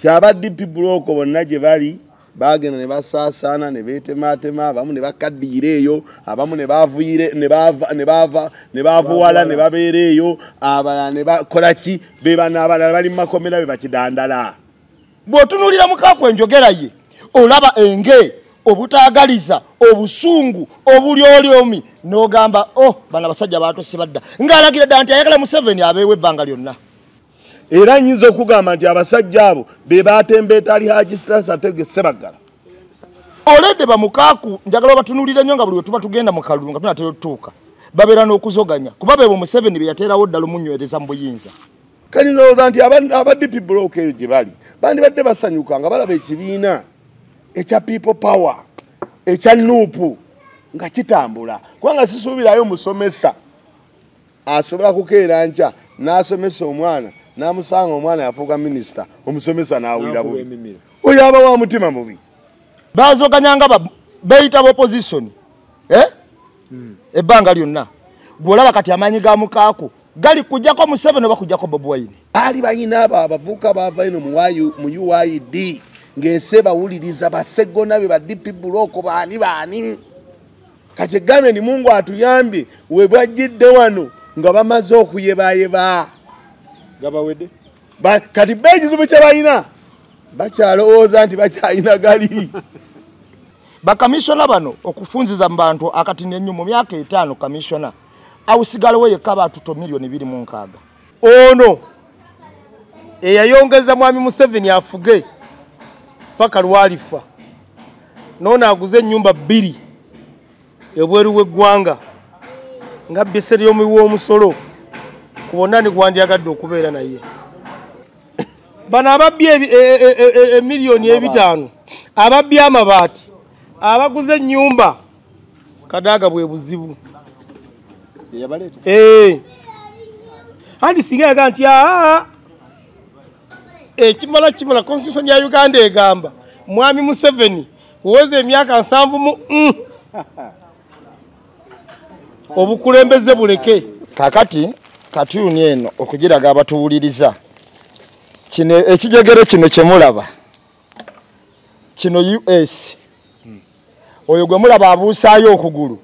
Kyaba DP block bonna gye bali bagenda ne basaasana ne betematema abamu ne bakaddiira eyo abamu ne bavuyire ne bavuwala ne babeera eyo abalala ne bakola ki abalala bali mu makomera be bakidandala. Bw'otunuulira mukaako enjogera ye olaba enge obutaagaliza obusungu obulyolyomi n'ogamba bano abasajja baatose badda ng'alagira dda nti ayagala Museveni abeewo ebbanga lyonna. Era nyinza okugamba nti abasajja abo be baatembeeta ali Haji Statue Ssebaggala. Oledde bamukaaku njagala batunuulire nnyo nga buli we tuba tugenda mu kalulu nga tunatera otutuuka babeera n'okuzoganya kuba beebo Museveni be yateerawo ddala omunywereza mu buyinza. Kati ndowooza nti aba DP block eyo gye bali bandibadde basanyuka nga balaba ekibiina ekya people power ekya nuupu nga kitambula kubanga sisuubirayo musomesa asobola kukeera nkya n'asomesa omwana n'amusanga omwana yafuuka minisita omusomesa n'awulira bubi oyo aba wa mutima mubi. Bazoganyanga beyita opposition ebbanga lyonna gw'olaba kati amaanyi ga mukaaku gali kujjako Museveni oba kujjako Bobi Wine. Ali balina abo abavubuka baava ino mu UID ng'ensi bawuliriza basseggona be ba DP block baani kati egambe ni Mungu atuyambye we bwajjidde wano nga bamaze okuyebayeba gabawedde kati beekizibu kye balina bakyalowooza nti bakyalina gali. Bakamishona bano okufunziza mu bantu akati n'ennyo mu myaka 5 kamishona awusigalewo yekka baatuto milioni 2.6. Ono eyayongeza mwami Museveni afuge paka lwalifa nono aguze ennyumba 2 ebweru w'eggwanga nga bbeseri w'omusolo kubonna ni gwandyagadde okubeera naye. Bano ababbi emiliyoni 5 ababbi amabaati abaguze ennyumba kadaaga bwe buzibu. Andi singa yaga nti ekimala constitution ya Uganda egamba mwami Museveni uweze emyaka 7 obukulembeze buleke. Kakati katuni eno okugiraga abatuwuliriza kino ekijegere kino kyemulaba kino US oyo gwe mulaba abuusaayo okugulu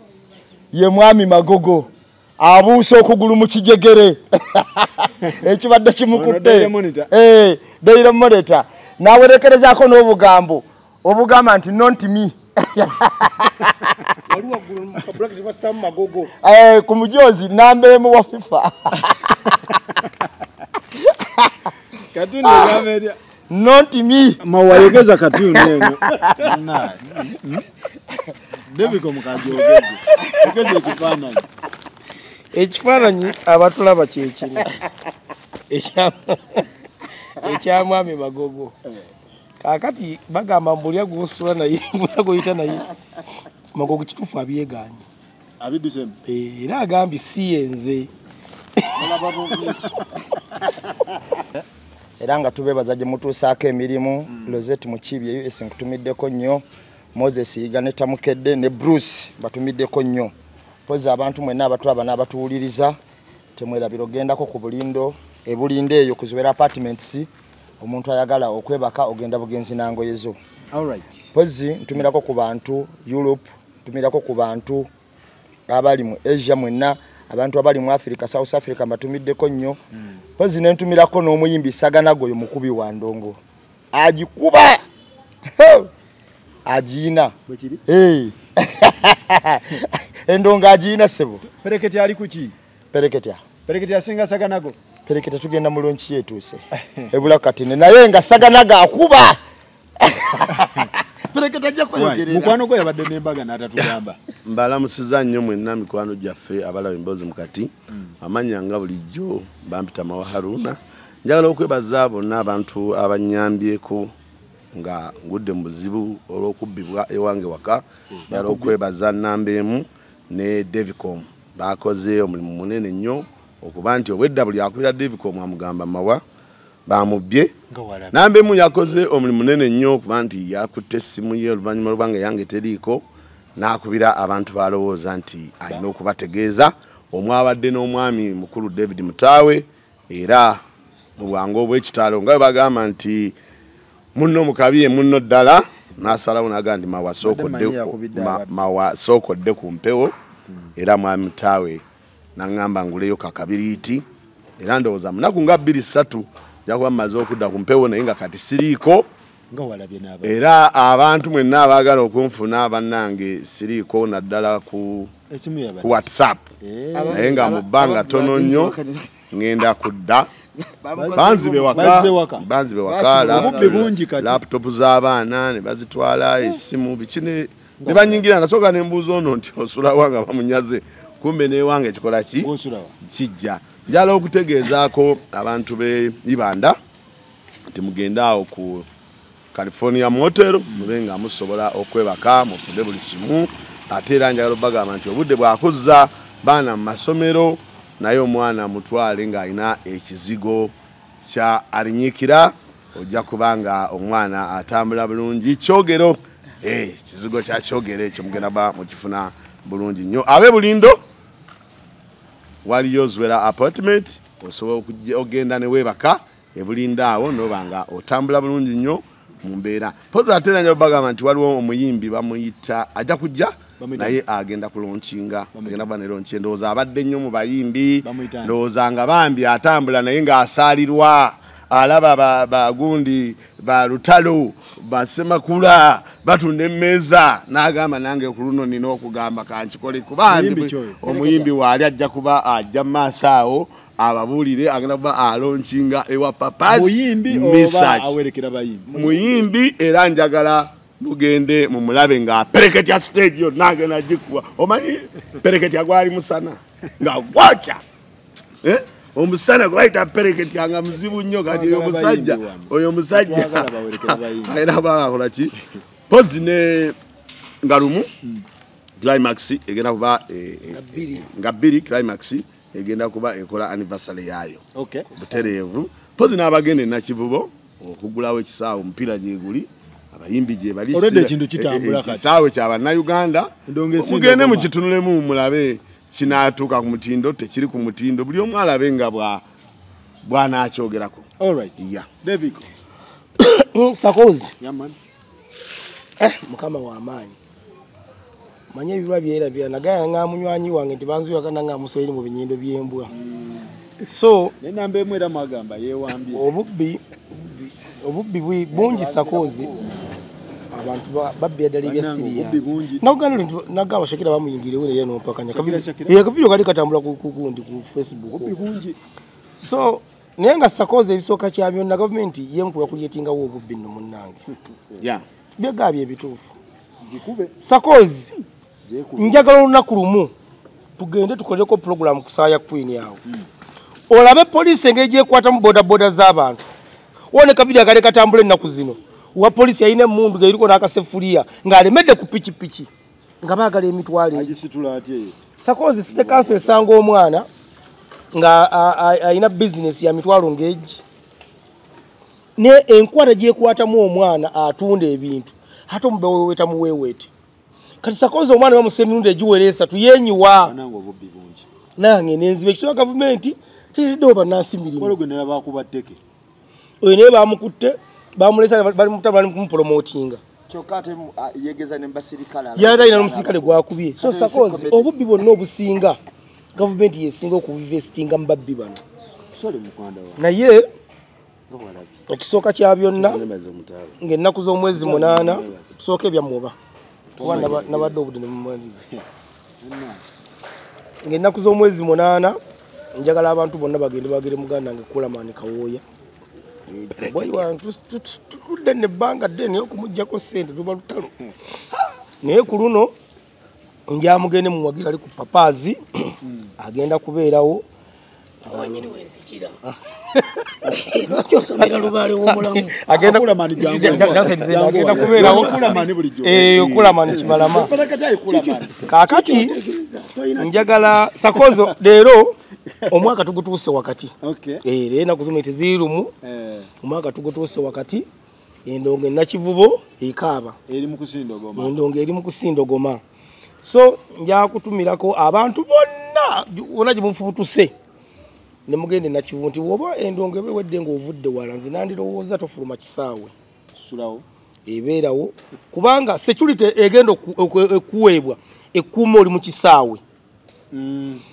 ye mwami Magogo abuusa okugulu mu kijegere ekibadde kimukutte Daily Monitor n'awerekerezaako n'obugambo obugamba nti not me ku mujozi nambeemu wa FIFA katuni yameria not me mawayegeza katuni eno Debiko mukajogeze ekeze kifananyi ekifananyi abatulaba kyekino ekya mwami Magogo kakati bagamba mbulya gusula naye goyita naye Magogo kitufu abyeganye abidusem era agambi siyenze era nga tubebaza gye mutuusaako emirimu Rosette Mukibi US nkutumiddeko nnyo Moses Igane Tamukedde ne Bruce batumiddeko nnyo poza abantu mwenna abatulaba n'abatuwuliriza temwerabira ogendako ku bulindo ebulinde eyo kuzibera apartments omuntu ayagala okwebaka ogenda bugenzi nangoyezo. Alright. Pozi ntumirako ku bantu Europe ntumirako ku bantu abali mu Asia mwenna abantu abali mu Africa South Africa mbatumiddeko nnyo pozi nentumirako n'omuyimbi Saganagoyo mukubi wa ndongo agikuba ajina bwekiri endonga ajina sebo pereketi ali kuki pereketi asinga Saganago pereketi tugenda mu lonchi yetuuse ebula katine naye nga Saganaga akuba pereketi ajja koyogerera mukwano gwe yabadde nembaga n'atatugamba mbalamusiza nnyo mwenna mikwano gyaffe abalaba emboozi mukati amanya nga bulijjo bampita Mawa Haruna njagala okwebaza bonna abantu abanyambyeko nga ngudde mu buzibu olw'okubbibwa ewange waka njagala okwebaza Nambeemu ne Devicom bakoze omulimu munene nnyo okuba nti obwedda buli akubira Devicom amugamba Mawa bamubbye Nambeemu yakoze omulimu munene nnyo okuba nti yakutte essimu ye oluvannyuma lwanga yange teriiko n'akubira abantu balowooza nti alina okubategeeza omwabadde n'omwami mukulu David Mutaawe era mu bwangu obw'ekitalo nga bagamba nti munno mukabiye munno ddala n'asalawo n'agandi mawasookodde ku mpewo era mwami mutaawe n'aŋŋamba nguleyo kakabiriiti era ndowooza munaku nga 2-3 njakuba mmaze okudda ku mpewo naye nga kati siriiko era abantu mwenna abaagala okunfuna bannange siriiko naddala ku WhatsApp naye nga mu bbanga tono nnyo ngenda kudda banzibe waka laptop z'abaana ne bazitwala esimu bikine ne banyingira nasooka nembuuza ono nti osula wanga bamunyaze kumbe newange ekikola ki kijja njala okutegeezaako abantu be Ibanda nti mugenda awo ku California Motel mube nga musobola okwebaka mufude buli kimu ate era njagala obagamba nti obudde bwakuzza baana mu masomero naye omwana mutwale ng'alina ekizigo kya alinyiikira ojja kubanga omwana atambula bulungi kyogero kizigo kya kyogero ekyo mugenda ba mukifuna bulungi nnyo abe Bulindo waliyo Zwera apartment osobola ogenda ne weebaka ebulindo awo nobanga otambula bulungi nnyo mu mbeera poza atera nyo bagamba nti waliwo omuyimbi bamuyita ajja kujja naye agenda kulonkinga agenda bana lonchi ndowooza abadde nnyo mu bayimbi ndowooza nga bambi atambula naye ng'asaalirwa alaba bagundi ba lutalo basemakula batunda emmeeza n'agamba nange ku luno nina okugamba kankikole kubandi omuyimbi waali ajja kuba ajja mu maaso awo ababuulire agenda kuba alonkinga ewa papazi muyimbi era njagala mugende mumulabe nga pereketya stage yo nagenda gikuwa omanyi pereketya gwali musana nga gwacha omusana gwaita pereketya nga muzibu nnyo kati oyo musajja ayina bakola ki pozi ne ngalumu climax egenda kuba nga 2 climax egenda kuba ekola anniversary yayo butereevu pozi n'abagende nakivubo okugulawo ekisaawo omupiira gyeguli abayimbi gye balisi ekisaawe ky'Abannayuganda mugende mukitunulemu mulabe kinaatuuka ku mutindo tekiri ku mutindo buli omu alabe nga bw'anaakyogerako Sakozi mukama w'amaanyi manye ebirwa byerabira nagaya nga munywanyi wange nti banzuyaka nanga muswahili mu binyindo by'embwa so nenamba emwe era magamba yeewambye obubbi bungi Sakozi abantu babbi ddala ebya serious nagamba Shakira bamuyingirewo ne yeno mpakanya kavidiyo kali katambula kukundi ku Facebook so naye nga Sakozi ebisooka kya byonna gavumenti yenkuba kulyetingawo obubbi nno munnange byegabye ebituufu Sakozi njagala olunaku lumu tugende tukoleko program kusaaya Queen yawo olabe poliisi engeri gyekwata mu bodaboda z'abantu wone kavidiyo kali katambula ennaku zino wa polisi ayine mundu gairiko n'akasefuliya ng'alemedde ku pikipiki nga baagala emitwalo Sakozi sitekansi esanga omwana nga ayina bizinesi ya mitwalo ng'egi ne enkwata gyekwatamu omwana atunda ebintu ate omubeweweta muweewete kati Sakozi omwana bamusa emirundi egiwera 3 yenyiwa nange nenziba ekisooka gavumenti tiriddewo bannansi mirimu oyo naye bamukutte bamulesa bali mutabani kumupromotinga kyokate yegeza nembasirikala yada ina musirikale gwakubye so Sakozi obubbi bonna obusinga gavumenti yesinga okubinvestinga mbabbi bano naye ekisooka kya byonna ng'ennaku z'omwezi 8 tusooka ebyamuba nabadde obudde nemumaliza ng'ennaku z'omwezi 8 njagala abantu bonna bagere muganda nge Kulamani Kawooya boy wantu tudde nebbanga ddene okumuggyako ssente tuba lutalo naye ku luno njamugende muwagira ali ku papazi agenda kubeerawo awanyiri wenzikira lwaki osomera lubaale w'omulamu agenda kubeerawo Kulamani Kibalama kaakati njagala Sakozi leero omwaka tugutuuse wakati leena kuzuma tezirumu omwaka tugutuuse wakati endongo nakivubo ekaaba endongo eri mu kusindogoma so nja kutumirako abantu bonna gye mufubutuse ne mugende nakivu nti woba endongo ebewedde ng'ovudde wala nze nandirowooza tofuluma kisaawe kusulawo ebeerawo kubanga security egenda okuweebwa ekkuuma oli mu kisaawe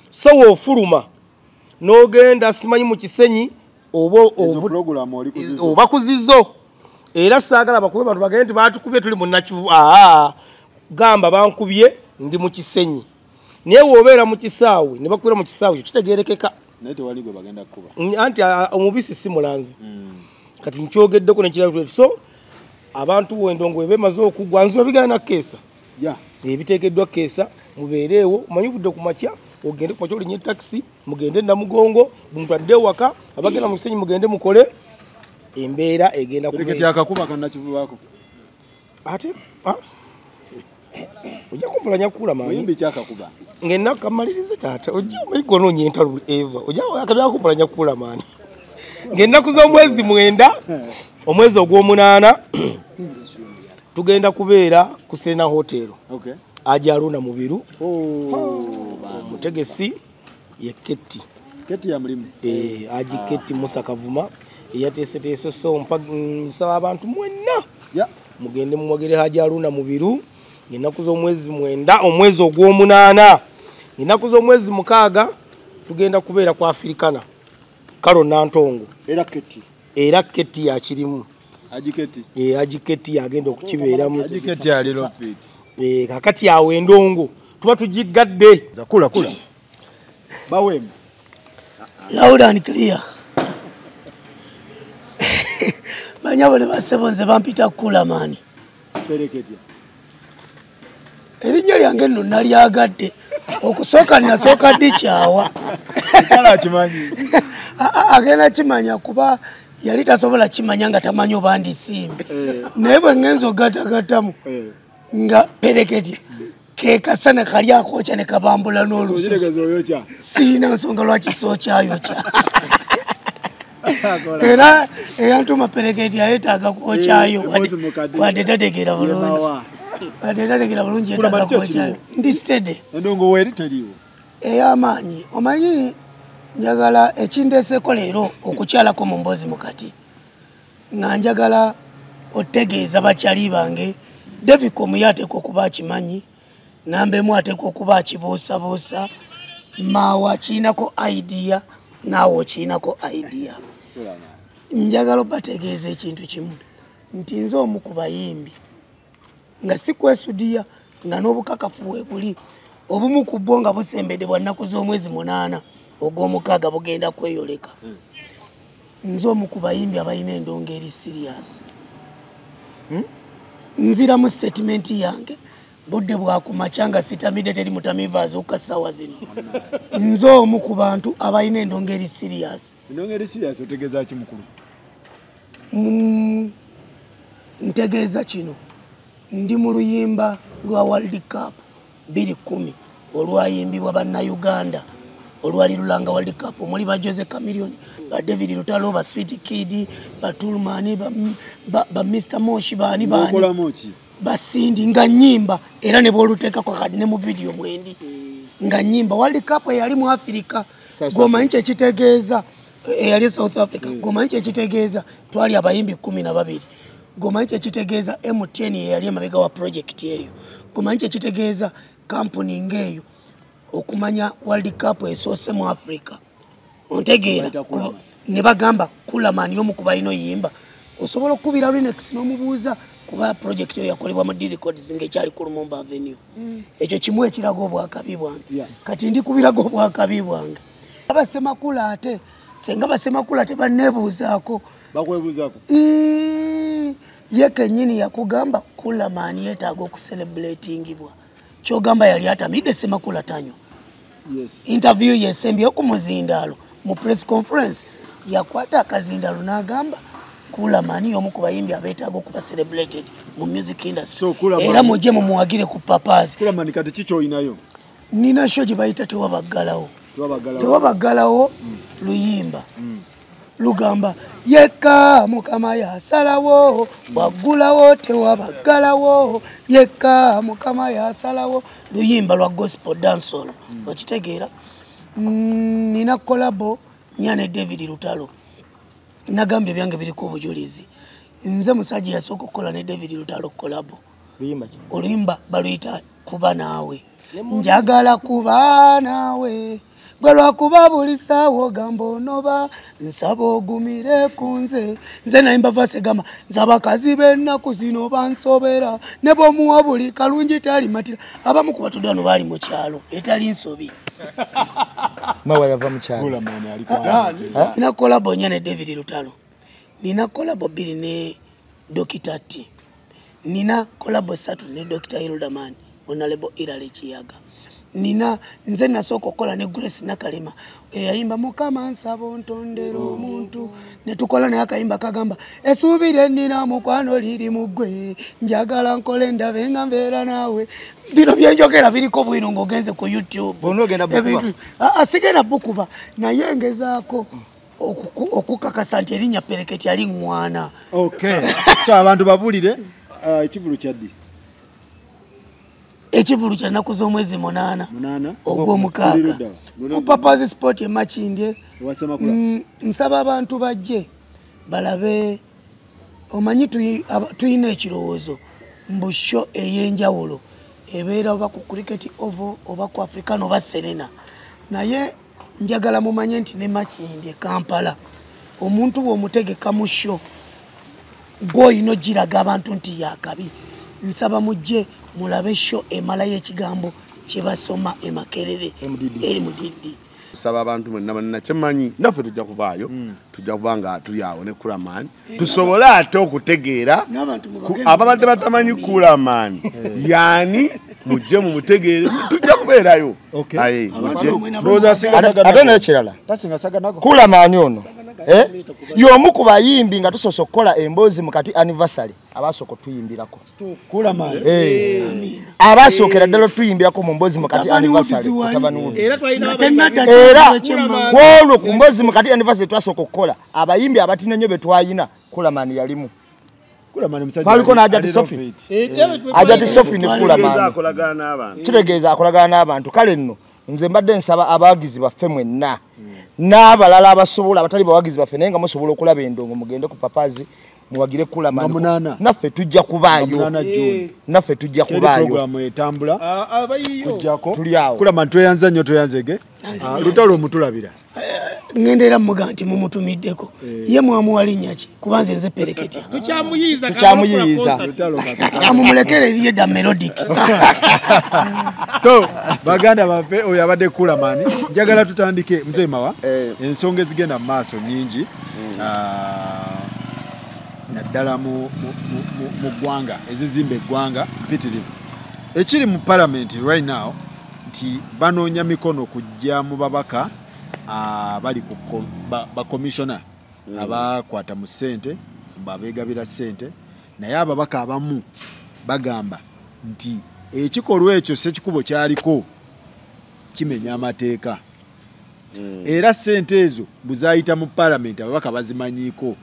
so woofuluma n'ogenda simanyi mu kisenyi oba kuzizo era saagala bakube bantu bagende nti batukubye tuli munakivu gamba bankubye ndi mu kisenyi naye woobeera mu kisaawe ne bakubira mu kisaawe kitegeerekeka naye tewali gwe bagenda kukuba anti omubisi si mulanzi kati nkyogeddeko nekirabiro so abantu wendongo ebemaze okugwa nzo bigana na keesa ebiteekeddwa keesa mubeereewo omanyi budde ku makya ogende ku makya olinye taxi mugende Namugongo mutwadde waka abagenda mu kisenyi mugende mukole embeera egenda kubeera akakuba kannakivubaako ate ojja kumpulanya kula maani muyimbi kyakakuba ngenda kamalirize taata ojja omanyi onyentalu eva ojja akabya kumpulanya kula maani ngenda kuza omwezi 9 omwezi ogw'omunaana tugenda kubeera ku Serena Hotel Ajaruna Mubiru omutegesi ye Keti ya mulimu Aji Keti Musa Kavuma eyateeseteese so nsaba abantu mwenna mugende mumwogere Ajaruna Mubiru ng'ennaku z'omwezi 9 omwezi ogw'omunaana ng'ennaku z'omwezi 6 tugenda kubeera ku Africana Karo Nantongo era Keti yakirimu Aji Keti agenda okukibeeramu Aji Keti aliro fit kakati awe endongo tuba tugigadde kula bawemu loud and clear banyabo ne basebonze bampita kula mani pereketia erinnya lyange nno nalyagadde okusooka nasooka ddi kyawa kala kimanyi agenda kimanya kuba yali tasobola kimanya nga tamanyi oba ndisimbe naye bwe ngenza ogatagatamu nga pereketia kekasana kali akookya ne kabambula n'olususu siina nsonga lwaki sookyayookya era eyantuma pereketia yeetaaga kwokyayo wadde tategeera bulungi yeetaaga kwokyayo ndi stede endongo weeri teriiwo ey'amaanyi omanyi njagala ekindeeseko leero okukyalako mu mboozi mukati nga njagala otegeeza bakyali bange Devicom yateekwa okuba akimanyi nambemu ateekwa okuba akibuusabuusa maawe akiinako idea naawe okiinako idea njagala obategeeza ekintu kimu nti nze omu ku bayimbi nga si kwesudiya nga n'obukakafu we buli obumu ku bwo nga busembedde bwa nnaku z'omwezi 8 ogw'omukaaga bugenda kweyoleka nze omu ku bayimbi abalina endongo eri serious nzira mu statement yange budde bwakumakya nga sitamidde teri mutamivu azuuka ssaawa zino nze omu ku bantu abalina endongo eri serious endongo eri serious otegeeza ki mukulu ntegeeza kino ndi mu luyimba lwa World Cup 2010 olwayimbibwa bannayuganda olwali lulanga World Cup omuli ba Jose Chameleone ba David Lutalo ba Sweet Kid ba Tulmani ba Mr Moshi bani basindi nga nyimba era ne boluteka kwa kadi ne mu video mwendi nga nyimba World Cup yali mu Africa goma nche kitegeeza yali South Africa goma nche kitegeeza twali abayimbi 12 goma nche kitegeeza MTN yali amabega wa project yeyo goma nche kitegeeza company ngeyo okumanya World Cup esoose mu Africa ontegeera ne bagamba kula mani yomu kuba ino yimba osobola okubira Linux n'omubuuza kuba project yo yakolebwa mu D-Records ng'ekyali ku Lumumba Avenue ekyo kimu ekirago obwakabi bwange kati ndi kubirago obwakabi bwange abasemakula ate senga basemakula ate bannebuuzaako bakwebuuzaako ye kennyini yakugamba kula mani yeetaaga okucelebratingibwa kyogamba yali atamidde semakula tanyo interview yesembye ku muzindaalo mu press conference yakwata akazindalo n'agamba kula mani yomu ku bayimbi abeetaaga okuba celebrated mu music industry era mujje mumuwagire ku papazi kula mani kati kiki oyinayo nina sho gye bayita tewabaggalawo luyimba lugamba yekka mukama yasalawo bwaggulawo tewabaggalawo yekka mukama yasalawo luyimba lwa gospel dancehall okitegeera nina kolabo nyane David Lutalo nagambye byange biriko obujulizi nze musajja yasooka okukola ne David Lutalo kolabo luyimba ki oluyimba baluyita kuba naawe njagala kuba naawe gwe lwakuba buli ssaawa ogamba onoba nsaba ogumire ku nze nayimba vase gamba nze abakazi b'ennaku zino bansobera ne bw'omuwa buli kalungi talimatira abamu ku batudde wano baali mu kyalo etali nsobi mawa yava mu kyalo nina kolabo nya ne David Lutalo nina kolabo 2 ne Dokita T nina kolabo 3 ne Dr. Hildaman Honorable Irale Kiyaga nina nze nasooka okukola ne Grace Nakalema eyayimba mukama nsaba ontondera omuntu ne tukola naye akayimba kagamba esuubire nnina mukwano liri mu ggwe njagala nkole ndabe nga mbeera naawe bino byenjogera biriko bwino ng'ogenze ku YouTube asigenda bukuba naye ngezaako okukakasa nti erinnya Pereketi ali ŋŋwana so abantu babulire ekivulu kyaddi ekivulu kya nnaku z'omwezi 8 ogw'omukaaga ku Papa's Sport e Makindye nsaba abantu bajje balabe omanyi tuyina ekirowoozo mbu show ey'enjawulo ebeera oba ku Cricket Oval oba ku African oba Serena naye njagala mumanye nti ne Makindye Kampala omuntu bw'omutegeka mu show gw'olina ogiraga abantu nti yakabi nsaba mujje mulabe show emalayo ekigambo kye basoma e Makerere eri mu Diddi saba abantu mwenna banna kyemanyi naffe tujja kubaayo tujja kubanga tuli awo ne Kulamani tusobole ate okutegeera ababadde batamanyi Kulamani yani mujje mu mutegeere tujja kubeerayo ate n'ekirala Kulamani ono y'omu ku bayimbi nga tusoose okukola emboozi mu kati anniversary abasooka otuyimbirako abasookera ddala otuyimbirako mu mboozi mu kati anniversary era kwolwo ku mboozi mu kati anniversary twasooka okukola abayimbi abatina nnyo be twayina Kulamani yalimu baliko n'Ajati Sophie Ajati Sophie ne Kulamani kitegeeza akolagana n'abantu kale nno nze mbadde nsaba abawagizi baffe mwenna n'abalala abasobola abatali bawagizi baffe naye nga musobola okulaba endongo mugende ku Papazi muwagire Kulamani naffe tujja kubaayo naffe tujja kubaayo programu etambula tujjako tuli awo Kulamani tweyanza nnyo tweyanzege Lutalo omutulabira ngendera muga nti mumutumiddeko ye mwamuwa linnya ki kuba nze Pereketi tukyamuyiiza amumulekere eriye da melodic so baganda baffe oyo abadde Kulamani njagala tutandike mzee Mawa ensonga ezigenda mu maaso nnyingi naddala mu ggwanga ezizimba eggwanga mpitirivu ekiri mu parliament right now nti banoonya mikono kujja mu babaka bali ku bakomishona abakwata mu ssente babegabira ssente naye ababaka abamu bagamba nti ekikolwa ekyo ssekikubo kyaliko kimenya amateeka era ssente ezo buzayita mu parliament ababaka bazimanyiiko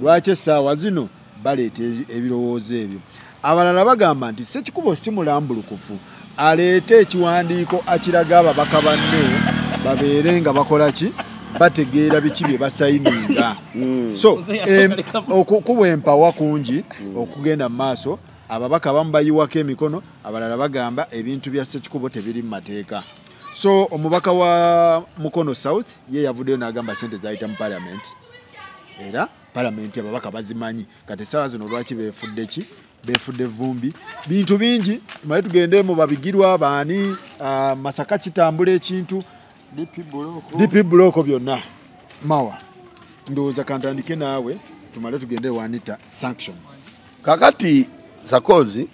lwaki essaawa zino baleeta ebirowoozo ebyo abalala bagamba nti ssekikubo si mulambulukufu aleete ekiwandiiko akiraga ababaka banne babeere nga bakola ki bategeera biki bye basayininga so okukuba empawa kungi okugenda mu maaso ababaka abamu bayiwako emikono abalala bagamba ebintu bya ssekikubo tebiri mu mateeka so omubaka wa Mukono South ye yavuddeyo n'agamba sente zayita mu parliament era parliament ababaka bazimanyi kati essaawa zino lwaki beefudde ki befudde vumbi bintu bingi tumaye tugende mu babigirwa baani Masaka kitambula ekintu DP Buloko byonna Mawa ndowooza kantandike naawe tumale tugende wanita sanctions kakati Sakozi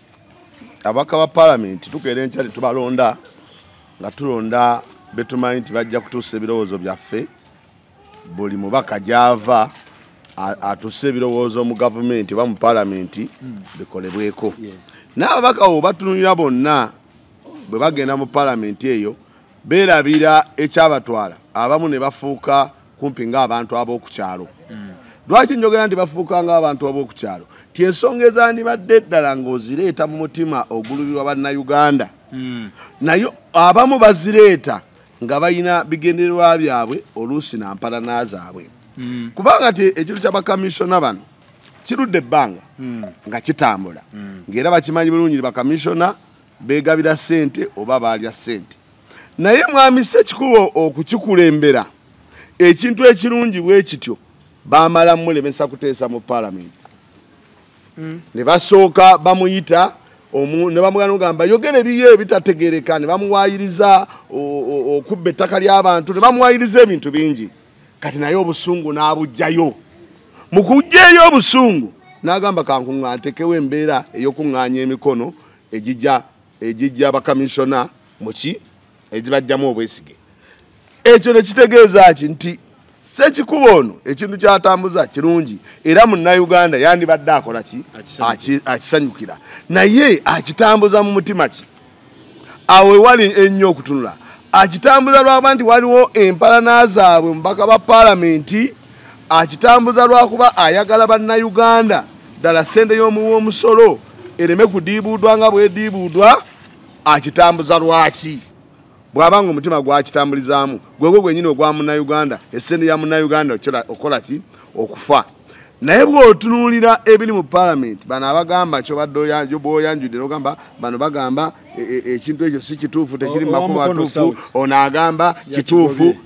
abaka ba parliament tukeere nkyali tubalonda nga tulonda betumanyi nti bajja kutuusa ebirowoozo byaffe buli mubaka gyava atuuse ebirowoozo mu gavumenti oba mu parliament bikolebweko n'ababaka abo batunulira bonna bwe bagenda mu parliament eyo beerabira ekyabatwala abamu ne bafuuka kumpi ng'abantu ab'okukyalo lwaki njogera nti bafuuka ng'abantu ab'okukyalo ti ensonga ezandibadde ddala ng'ozireeta mu mutima ogulubirwa bannayuganda nayo abamu bazireeta nga balina bigendererwa byabwe oluusi nampalana zaabwe kubanga ti ekintu ky'abakamishona bano kirudde ebbanga nga kitambula ng'era bakimanyi bulungi bakamishona beegabira ssente oba baalya ssente naye mwami Ssekikubo okukikulembera ekintu ekirungi bwe kityo baamala mulemesa kuteesa mu paalamenti ne basooka bamuyita ne bamugana ogamba yogera ebiye ebitategeereka ne bamuwaayiriza okubba ettaka ly'abantu ne bamuwaayiriza ebintu bingi kati naye obusungu n'abugjayo mu kujjayo obusungu n'agamba kankuŋŋantekewo embeera ey'okuŋŋaanya emikono egijja bakamishona muki egibajjamu obwesige ekyo ne kitegeeza ki nti Ssekikubo ono ekintu kyatambuza kirungi era munnayuganda yandibadde akola ki akisanyukira naye akitambuza mu mutima ki awe wali ennyo okutunula akitambuza lwaba nti waliwo empalana zaabwe mubaka ba paalamenti akitambuza lwakuba ayagala bannayuganda ddala ssente y'omuwa omusolo ereme kudiibuudwa nga bwediibuudwa akitambuza lwaki bw'abanga omutima gwakitambulizaamu gwegwo gwenyini ogwa munnayuganda essente ya munnayuganda okola ki okufa naye bw'otunuulira ebiri mu paalamenti bano abagamba kyobadde bw'oyanjudde n'ogamba bano bagamba ekintu ekyo si kituufu tekiri mu makubo matuufu ono agamba kituufu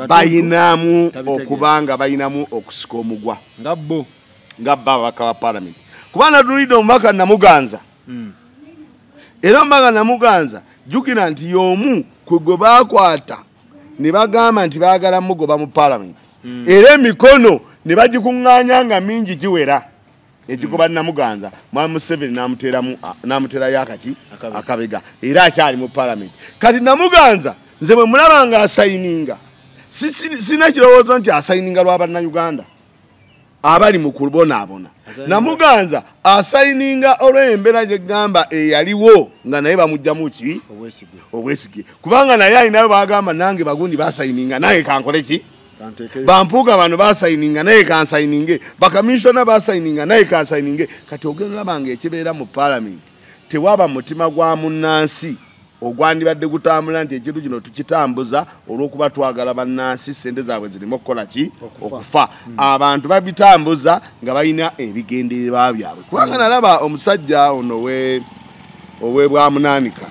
bayinamu okubanga bayinamu okusika omugwa nga bo ababaka ba paalamenti kuba natunulidde omubaka Namuganza era omubaka Namuganza jjukira nti y'omu kwe gwe baakwata ne bagamba nti baagala mugoba mu paalamenti era emikono ne bagikuŋŋaanya nga mingi giwera egigoba Namuganza mwami Museveni n'amuterayo akabega era akyali mu paalamenti kati Namuganza nze bwe mulaba nga asayininga sina kirowoozo nti asayininga lw'abannayuganda abali mu kubonaabona Namuganza asayininga olw'embeera gye gamba eyaliwo nga naye bamugjamu ki obwesige kubanga naye alinayo bagamba nange bagundi basayininga naye kankole ki bampuuga bano basayininga naye kansayininge bakamishona basayininga naye kansayininge kati ogenda olabanga ekibeera mu paalamenti tewaba mutima gwa munnansi ogwandibadde gutambula nti ekintu kino tukitambuza olw'okuba twagala bannansi ssente zaabwe zirimu okukola ki okufa abantu babitambuza nga balina ebigendererwa byabwe kubanga nalaba omusajja ono owe bwamunaanika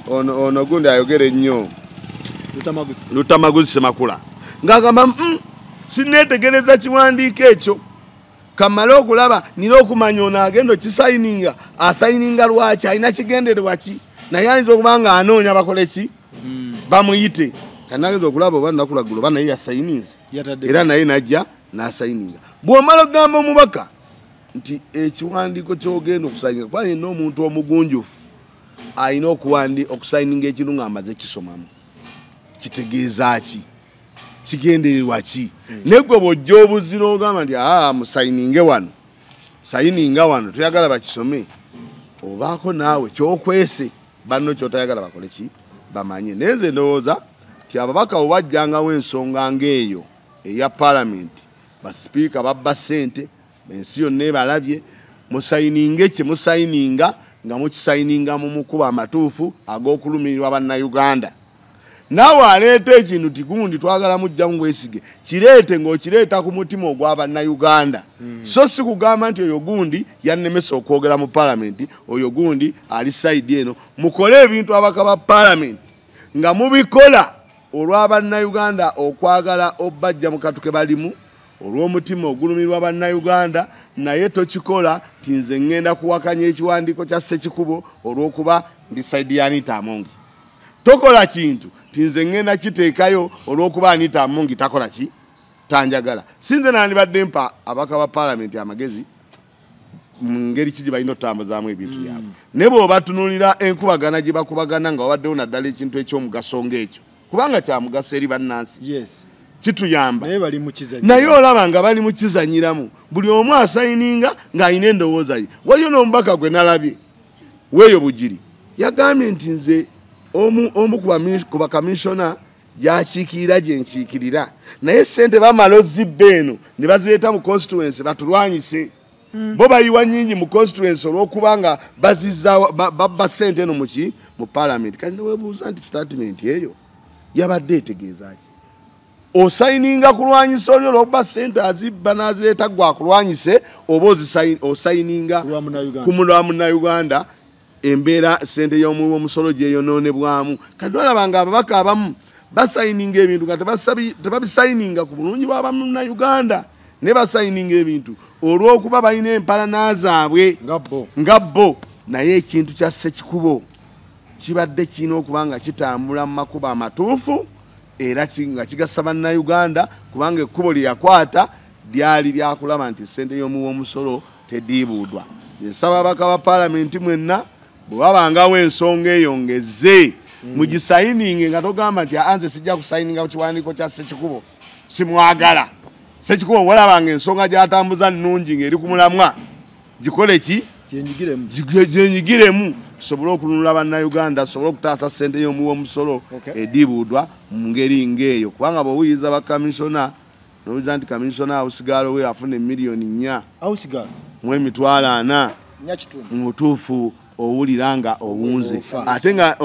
ono gundi ayogera ennyo Lutamaguzi Semakula ng'agamba sinneetegereza kiwandiiko ekyo kamala okulaba nina okumanya ono agenda okisayininga asayininga lwaki alina kigendererwa ki naye ayinza okuba nga anoonya bakole ki bamuyite kanageza okulaba oba nakulagula oba naye yasayininze era naye najja n'asayininga bw'omala okugamba omubaka nti ekiwandiiko ky'ogenda okusayininga kuba yenna omuntu omugunjufu alina okusayininga ekintu ng'amaze kisomamu kitegeeza ki kigendererwa ki negwe bw'ojja obuzira ogamba nti musayininge wano sayininga wano toyagala bakisome obaako naawe kyokwese banno kyotayagala bakole ki bamanye naye nze ndowooza ti ababaka obajjangawo ensonga ng'eyo eya paalamenti basipiika babba ssente ensi yonna ebalabye musayininge kye musayininga nga mukisayininga mu mukuba amatuufu ag'okulumirirwa bannayuganda naawe aleeta ekintu tigundi twagala mujja mu bwesige kireete ng'okireeta ku mutima ogw'abannayuganda so si kugamba nti oyo gundi yannemesa okwogera mu paalamenti oyo gundi ali sayidi eno mukole ebintu abaka ba paalamenti nga mubikola olw'abannayuganda okwagala obbajja mu katuke balimu olw'omutima ogulumirwa bannayuganda naye tokikola ti nze ŋŋenda kuwakanya ekiwandiiko kya Ssekikubo olw'okuba ndi sayidi ya Anita Amongi tokola kintu tinze ŋŋenda kiteekayo olw'okuba Anita Amongi takola ki tanjagala sinze nandibadde mpa abaka ba paalamenti amagezi mu ngeri ki gye balina okutambuzaamu ebintu byabwe naye bw'obatunuulira enkubagana gye bakubagana nga wabaddewo naddala ekintu eky'omugaso ng'ekyo kubanga kya mugaso eri bannansi kituyamba naye olaba nga bali mu kizanyiramu buli omu asayininga ng'alina endowooza ye waliyo n'omubaka gwe nalabye weeyo Bugiri yagambye nti nze omu ku bakamishona gyakiikirira gye nkiikirira naye ssente bamala ozibba eno ne bazireeta mu constituency batulwanyise bo bayiwa nnyingi mu constituency olw'okuba nga babba ssente eno mu paalamenti kati neweebuuza nti statement eyo yabadde etegeeza ki osayininga kulwanyisa oli olwokuba sente azibba n'azireeta gwe akulwanyise oba osayininga ku mulwa munnayuganda embeera sente y'omuwi omusolo gyeyonoonebwamu kati olabanga ababaka abamu basayininga ebintu nga tebabisayininga ku bulungi bwa bamunnayuganda ne basayininga ebintu olw'okuba balina empalana zaabwe nga bo naye ekintu kya Ssekikubo kibadde kirina okuba nga kitambula mu makubo amatuufu era nga kigasa bannayuganda kubanga ekkubo lye yakwata lyali lyakulaba nti ssente y'omuwi omusolo tediibuudwa. Nsaba ababaka ba paalamenti mwenna bwe babangawo ensonga eyongeze mugisayininge nga togamba nti anze sijja kusayininga ku kiwandiiko kya Ssekikubo simwagala. Ssekikubo walabanga ensonga gy'atambuza nnungi ng'eri ku mulamwa gikole ki gyenyigiremu tusobole okulunula bannayuganda tusobole okutaasa ssente y'omuwi omusolo ediibuudwa mu ngeri ng'eyo kubanga bw'owuliriza bakamisona n'owuliriza nti kamisona awusigalo we afuna emiliyoni 4 mu emitwalo 4 mu butuufu owulira nga owunze ate nga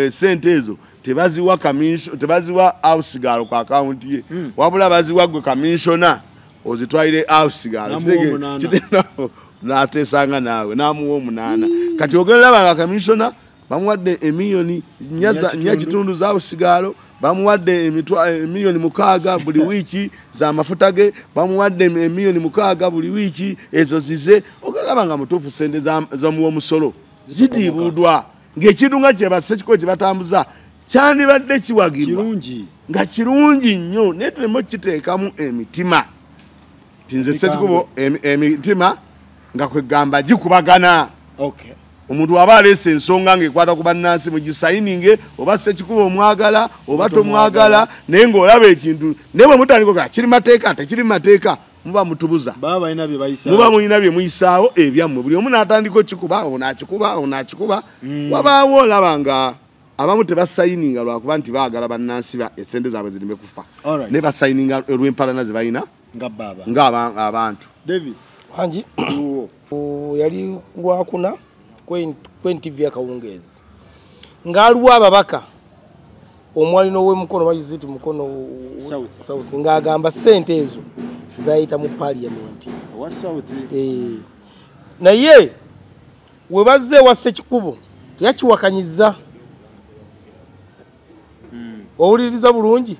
sente ezo tebaziwa awusigalo ku akawunti ye wabula baziwa gwe kamisona ozitwalire awusigalo n'ateesanga naawe n'amuwa 8 kati ogererabanga kamisona bamuwadde emiliyoni 4 z'awusigalo bamuwadde emiliyoni 6 buli wiiki z'amafuta ge bamuwadde emiliyoni 6 buli wiiki ezo zize ogererabanga mutuufu sente z'omuwi omusolo zidiibuudwa ng'ekintu nga kye Ssekikubo kye batambuza kyandibadde kiwagirwa nga kirungi nnyo naye tuleme okukiteekamu emitima tinze Ssekikubo emitima nga kwegamba gikubagana omuntu aba aleese ensonga ng'ekwata ku bannansi mugisayininge oba Ssekikubo omwagala oba tomwagala naye ng'olaba ekintu naye bwe mutandika ga kiri mateeka tekiri mateeka muba mutubuza muba mulina bye muyisaawo ebyammwe buli omu n'atandika okikuba onakikuba wabaawo olaba nga abamu tebasayininga lwakuba nti baagala bannansi esente zaabwe zirime kufa naye basayininga olw'empalana ze balina ng'abantu Hanji yali lwakuna kwentivi akawungeezi ng'aliwo ababaka omwalina ow'emukono bayiziti mukono south ng'agamba ssente ezo zayita mu paaliyamenti naye we bazze ewa Ssekikubo teyakiwakanyiza owuliriza bulungi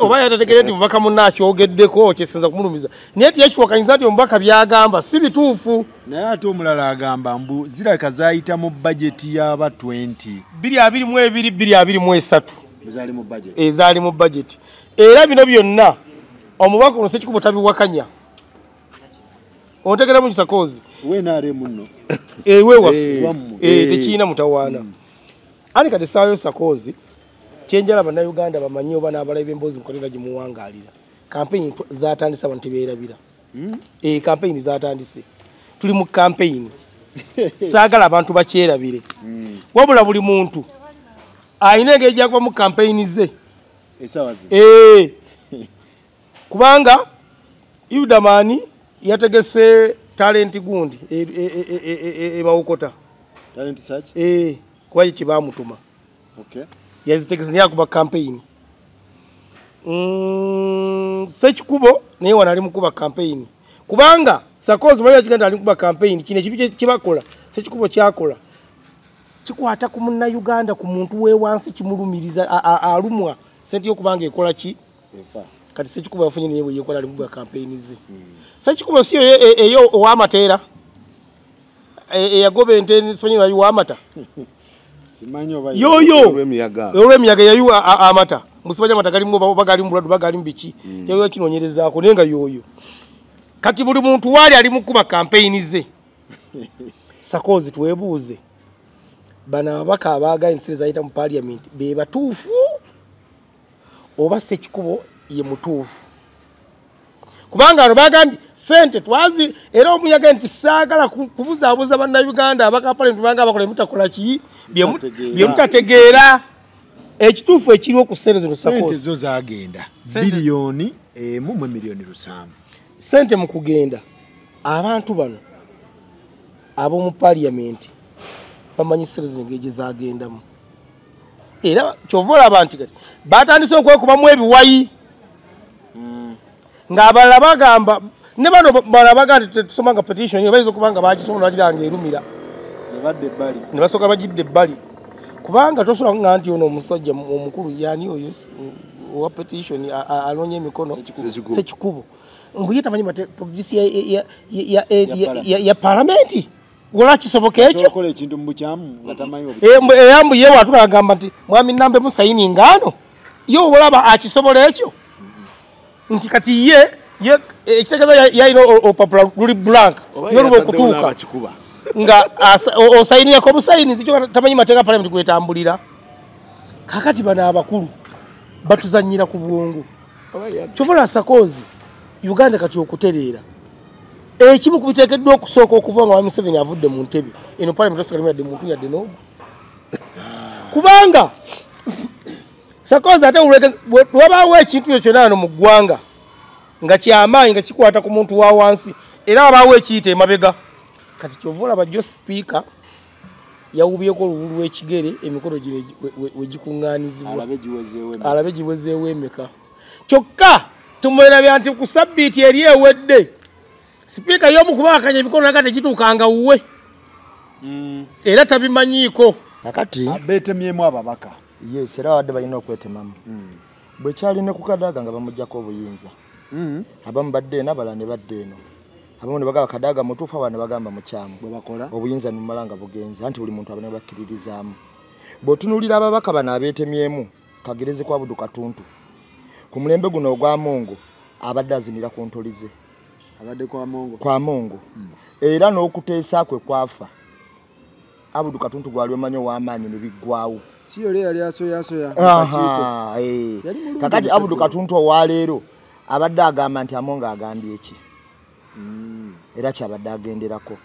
oba yatategere nti mubaka munnakyogeddeko kyesinza kumulumiza naye teyakiwakanyiza nti omubaka byagamba si bituufu naye ate omulala agamba mbu ziraka zayita mu bajeti y'aba 20 222 ezaali mu bajeti era bino byonna omubaka ono Ssekikubo tabiwakanya ontegera mu kisakoozi wenaare munno ewe waffe tekiina mutawaana ani kati saayo sakoozi kyenjala bannayuganda bamanyi oba n'abalabi b'emboozi mukolera gye muwangaalira kampeyini zatandise abantu tebeerabira kampeyini zatandise tuli mu kampeyini saagala abantu bakyerabire wabula buli muntu ayina engeri gyakuba mu kampeyini ze kubanga Iudamani yategese talenti gundi emawokota kuba kibamutuma yazitegese naye akuba kampeyini Ssekikubo naye wano ali mukuba kampeyini kubanga Sarkozy mali yakigenda ali mukuba kampeyini kino ekintu kibakola Ssekikubo kyakola kikwata ku munnayuganda ku muntu wewansi kimulumiriza alumwa sente y'okubanga ekola ki kati Ssekikubo yafunye naye bwe yekola ali mukuba kampeyini ze Ssekikubo si eyo ow'amateera eyagoba ente simanyi bayi w'amata yoyo olw'emiyaga yayiwa amata musibanya amata galimu oba galimu bulwadde oba galimu biki yayiwa kinoonyerezaako naye nga yoyo kati buli muntu waali ali mukuba kampeyini ze Sarkozy twebuuze bano ababaka abaagala ensiri zayita mu paaliyamenti be batuufu oba Ssekikubo ye mutuufu kubanga ano bagambye sente twazi era omuyaga nti saagala kubuzaabuza bannayuganda abaka paaliyamenti banga bakola mutakola ki bye mutategeera ekituufu ekiriwo ku ssente zino sente zo zaagenda biliyoni 1,7 sente mu kugenda abantu bano ab'omu paaliyamenti bamanyi ssente zino engeri gye zaagendamu era kyovola abantu kati batandise okwekubamu ebiwayi ng'abalala bagamba ne bano balabaga nti tetusomanga petition bayinza okuba nga bagisoma nolagiranga erumira ne basooka bagidde ebbali kubanga tosobola nga nti ono omusajja omukulu yani oyo owa petition alonye emikono Sekikubo mbuye tamanyi polisi ya paramenti wala kisoboka ekyo eyambu ye watu bagamba nti mwami nambe musayini ngano yo olaba akisobola ekyo nti kati ye ekitegeeza yalina opapula luli blank noluba okutuuka nga osayiniyako busayinizi kyo tamanyi mateeka palamenti kwetambulira kakati bano abakulu batuzanyira ku bwongo kyovola Sarkozy Uganda kati okutereera ekimu kubiteekeddwa okusooka okuva nga Museveni avudde mu ntebe eno palamenti osigalamu yadde muntu yadde n'ogu kubanga Sarkozy ate wabaawo ekintu ekyo kyonna wano mu ggwanga nga kyamaanyi nga kikwata ku muntu wa wansi era wabaawo ekiyita emabega kati kyova olaba jjo sipiika yawubyeko olubulu lw'ekigere emikono gino wegikuŋŋaanizibwa alabe giwezeewo emeka kyokka tumwerabya nti ku sabbiiti eri ewedde sipiika y'omukubakanya emikono naga tegituukanga wuwe era tabimanyiiko kakati beetemyemu ababaka yes era wadde balina okwetemamu bwe kyali ne ku Kadaga nga bamugyako obuyinza abamu badde eno abalala ne badde eno abamu ne bagamba Kadaga mutuufu abalala ne bagamba mukyamu obuyinza nimumala nga bugenza anti buli muntu abane bakkiririzaamu bw'otunuulira ababaka bano abeetemyemu Kagerezi kwa Budu Katuntu ku mulembe guno ogwa Mongo abadde azinira ku ntolize abadde kwa Mongo era n'okuteesa kwe kwafa Abudu Katuntu gwali omanyi ow'amaanyi ne biggwawo siyole yali asoyasoya kakati Abudu Katuntu owaleero abadde agamba nti Amonga agambye eki era kyabadde agenderako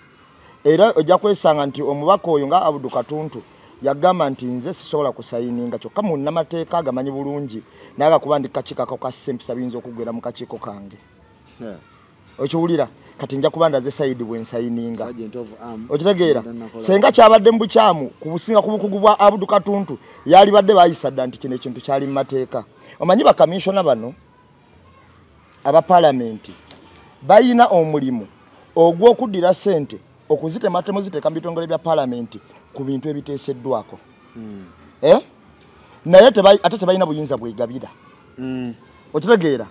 era ojja kwesanga nti omubaka oyo nga Abudu Katuntu yagamba nti nze sisobola kusayininga kyokka munnamateeka agamanyi bulungi naye agakuba ndi kakiiko ako ka sempisa biyinza okugwera mu kakiiko kange okiwulira kati nja kuba ndaze sayidi bwensayininga okitegeera senga kyabadde mu bukyamu ku businga ku bukugu bwa Abudu Katuntu yali badde bayisa dda nti kino ekintu kyali mu mateeka omanyi bakamishona bano aba palamenti bayina omulimu ogw'okuddira ssente okuzitematemu ziteeka mu bitongole bya palamenti ku bintu ebiteeseddwako naye ate tebalina buyinza bwegabira okitegeera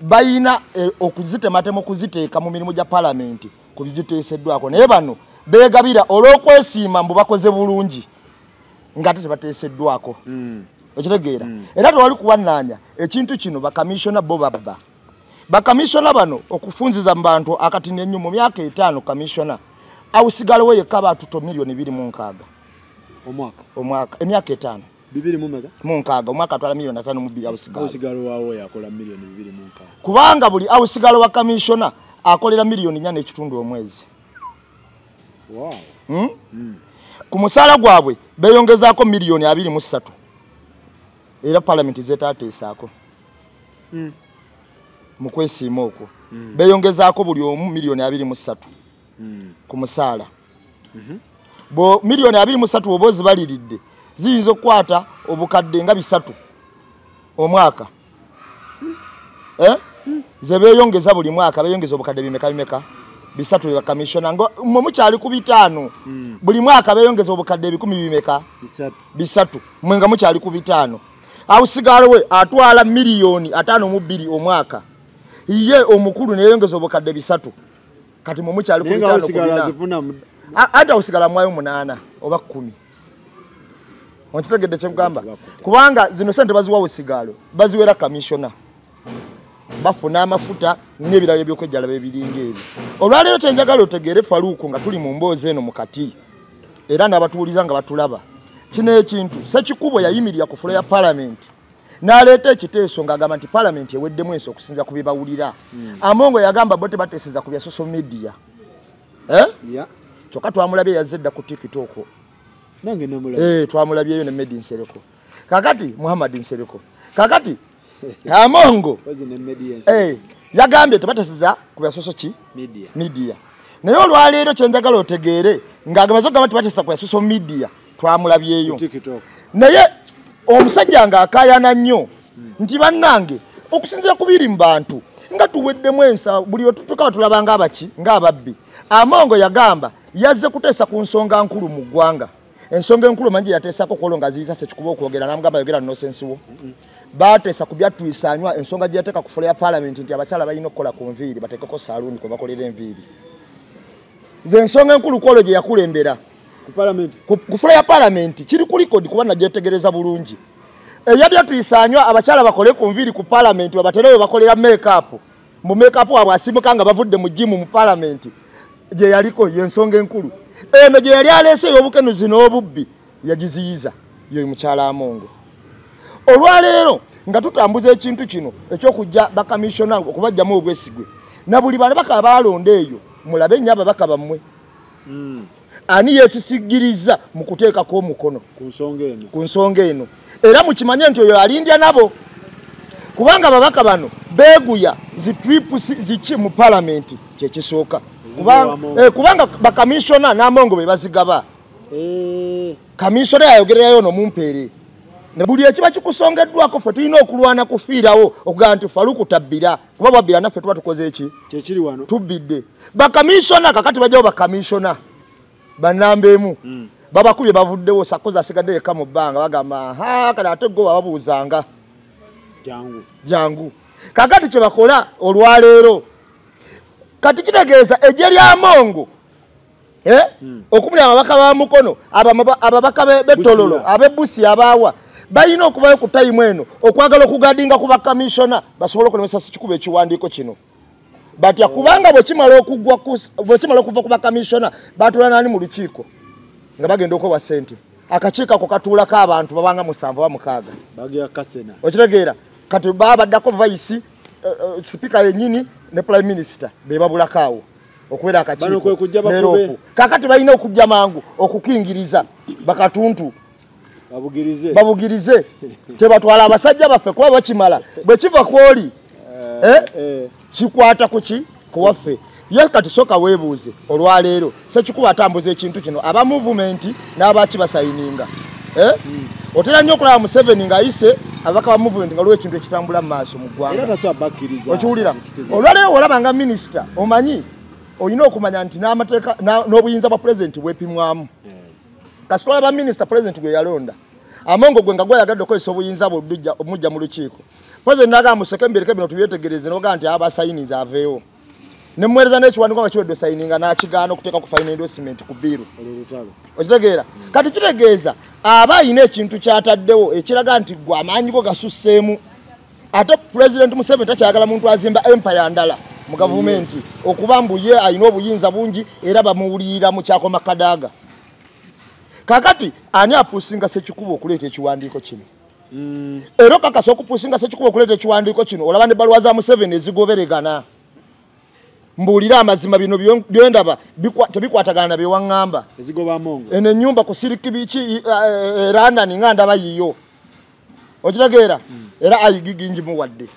bayina okuzitematemu kuziteeka mu mirimu gya palamenti ku biziteeseddwako naye bano beegabira olw'okwesiima mbu bakoze bulungi ng'ate tebateeseddwako okitegeera era tewali kuwannaanya ekintu kino bakamishona bo babba bakamishona bano okufunziza mu bantu akatini ennyo mu myaka 5 kamishona awusigalawo yekka batuto milioni 2.6 omwaka emyaka 5 2.6 omwaka atwala milioni 5.2 awusigalawo yakola milioni 2.6 kubanga buli awusigalo wa kamishona akolera milioni 4.5 omwezi ku musaala gwabwe beyongezaako milioni 23 era palamenti zetateesaako mu kwesiima okwo beyongezaako buli omu milioni 23 ku musaala bo milioni 23 oba ozibaliridde ziyinza okukwata obukadde nga 3 omwaka ze beyongeza buli mwaka beyongeza obukadde bimeka 3 bya kamishona ngo mukyali ku 5 buli mwaka beyongeza obukadde 10 3 mwenga mukyali ku 5 awusigalo we atwala milioni 5.2 omwaka iye omukulu neyongeza obukadde 3 kati mukyali ku 5 ata usigala mwayo 8 oba 10 onkitegedde kyemugamba kubanga zino sente baziwa usigalo baziwera kamishona bafuna amafuta n'ebirala ebyokwejjala bebiringa ebyo olwaleero kyenjagala otegeere Faluku nga tuli mu mboozi eno mukati era n'abatuuliza nga batulaba kino ekintu Sekikubo yayimirira ku fulo ya palamenti n'aleeta ekiteeso ng'agamba nti palamenti eweddemu ensi okusinza ku bibawulira Amongo yagamba bo tebateeseza ku bya social media kyokka twamulabye yazze dda ku TikTok nange namulabye twamulabyeyo ne Medi Nsereko kakati Muhammad Nsereko kakati Amongo yagambye tebateeseza ku bya social media naye olwaleero kyenjagala otegeere ng'agamba zo gamba tebateeseza ku bya social media twamulabyeyo naye omusajja nga akayana nnyo nti bannange okusinziira ku biri mu bantu nga tuweddemu ensa buli otutuka batulabanga abaki ng'ababbi. Amongo yagamba yazze kuteesa ku nsonga nkulu mu ggwanga. Ensonga enkulu manyi yateesako kwolo nga ziyiza Sekikubo okwogera namugamba yogera nonsense wo. Bateesa ku byatuyisanywa ensonga gye yateeka ku fula ya parliament nti abakyala balina okukola ku nviiri bateekeko saaluuni kwe bakolera enviiri. Ze ensonga enkulu kwolo gye yakulembera ku fula ya parliament kiri ku likodi kuba nagyetegereza bulungi. Eyabya tuyisanywa abakyala bakole ku nviiri ku parliament babatereyo bakolera make-up. Mu make-up waabwe asimuka nga bavudde mu jimu mu parliament. Gye yaliko yensonga enkulu. Eno gye yali aleese y'obukenuzi n'obubbi yagiziyiza yo mukyala Amongo. Olwaleero nga tutambuza ekintu kino ekyokujja bakamishona okubajjamu obwesigwe. Na buli balabaka abalonda eyo mulabe nnyo ababaka bammwe. Ani yeesisigiriza mu kuteekako omukono ku nsonga eno. Era mukimanye nti oyo alindya nabo. Kubanga ababaka bano beeguya zitripusi ziki mu parliament kyekisooka. Kubanga bakamishona n'Amongo be bazigaba. Kamishona yayogererayo no mumpeere. Ne buli ekiba kikusongeddwako ffe tulina okulwana kufiirawo okugamba nti Faruku tabbira kuba bwabbira naffe tuba tukoze eki kyekiri wano tubbidde. Bakamishona kakati bajjawo bakamishona bannambeemu babakubye bavuddewo Sakoza asigadde yekka mu bbanga bagamba kale ate go babuuzanga jangu kakati kye bakola olwaleero kati kitegeeza ejje lya Amongo okumulya ababaka ba mukono ababaka b'ettololo ab'ebbusi abaawa balina okuvayo ku tayimu eno okwagala okugadinga ku bakamishona basobole okulemesa Sekikubo ekiwandiiko kino. Batya kubanga bwe kimala okuva ku bakamishona batula nani mu lukiiko nga bagenda okuwa ssente. Akakiiko ako katuulako abantu babanga 7 ba 6 bagya kasena okitegeera kati babaddako vice speaker yennyini ne prime minister be babulako awo okubeera akakiiko leero kakati balina okujja mangu okukingiriza bakatuntu babugirize tebatwala abasajja baffe kuba bakimala bwe kiva kwoli kikwata kuwaffe. Ye kati soka weebuuze olwaleero Sekikubo atambuza ekintu kino aba movement n'abaki basayininga. Otera nnyo okulaba Museveni ng'ayise ababaka ba movement nga lwe ekintu ekitambula mu maaso mu ggwanga. Okiwulira olwaleero olaba nga minisita omanyi olina okumanya nti n'amateeka n'obuyinza bwa pulezidenti bwepimwamu. Kasitwala ba minisita pulezidenti gwe yalonda Amongo gwe nga gwayagadde okozesa obuyinza bwe omujja mu lukiiko. Pulezidenti n'agamba museke mbireke bino tubyetegereze n'ogaa nti abasayiniza aveewo. Ne mwereza n'ekiwandiiko nga kiwedde sayininga n'akigaana okuteeka ku final endorsement ku biiru. Okitegeera kati kitegeeza aba ayina ekintu kyataddewo ekiraga nti gwe amaanyi go gasusseemu. Ate Pulezidenti Museveni takyagala muntu azimba empire ndala mu gavumenti okuba mbu ye ayina obuyinza bungi era bamuwulirira mu kyakoma kadaaga. Kakati ani apuusinga Sekikubo okuleeta ekiwandiiko kino? Era kakasa okupuusinga Sekikubo okuleeta ekiwandiiko kino olaba ne baluwa za Museveni ezigoberegana. Mbuulira amazima bino byondaba tebikwatagana na byewaŋŋamba. Ezigoba Amongo. Eno ennyumba ku Sirikibiki London nga ndaba yiyo. Okitegeera era ayigigingi muwadde.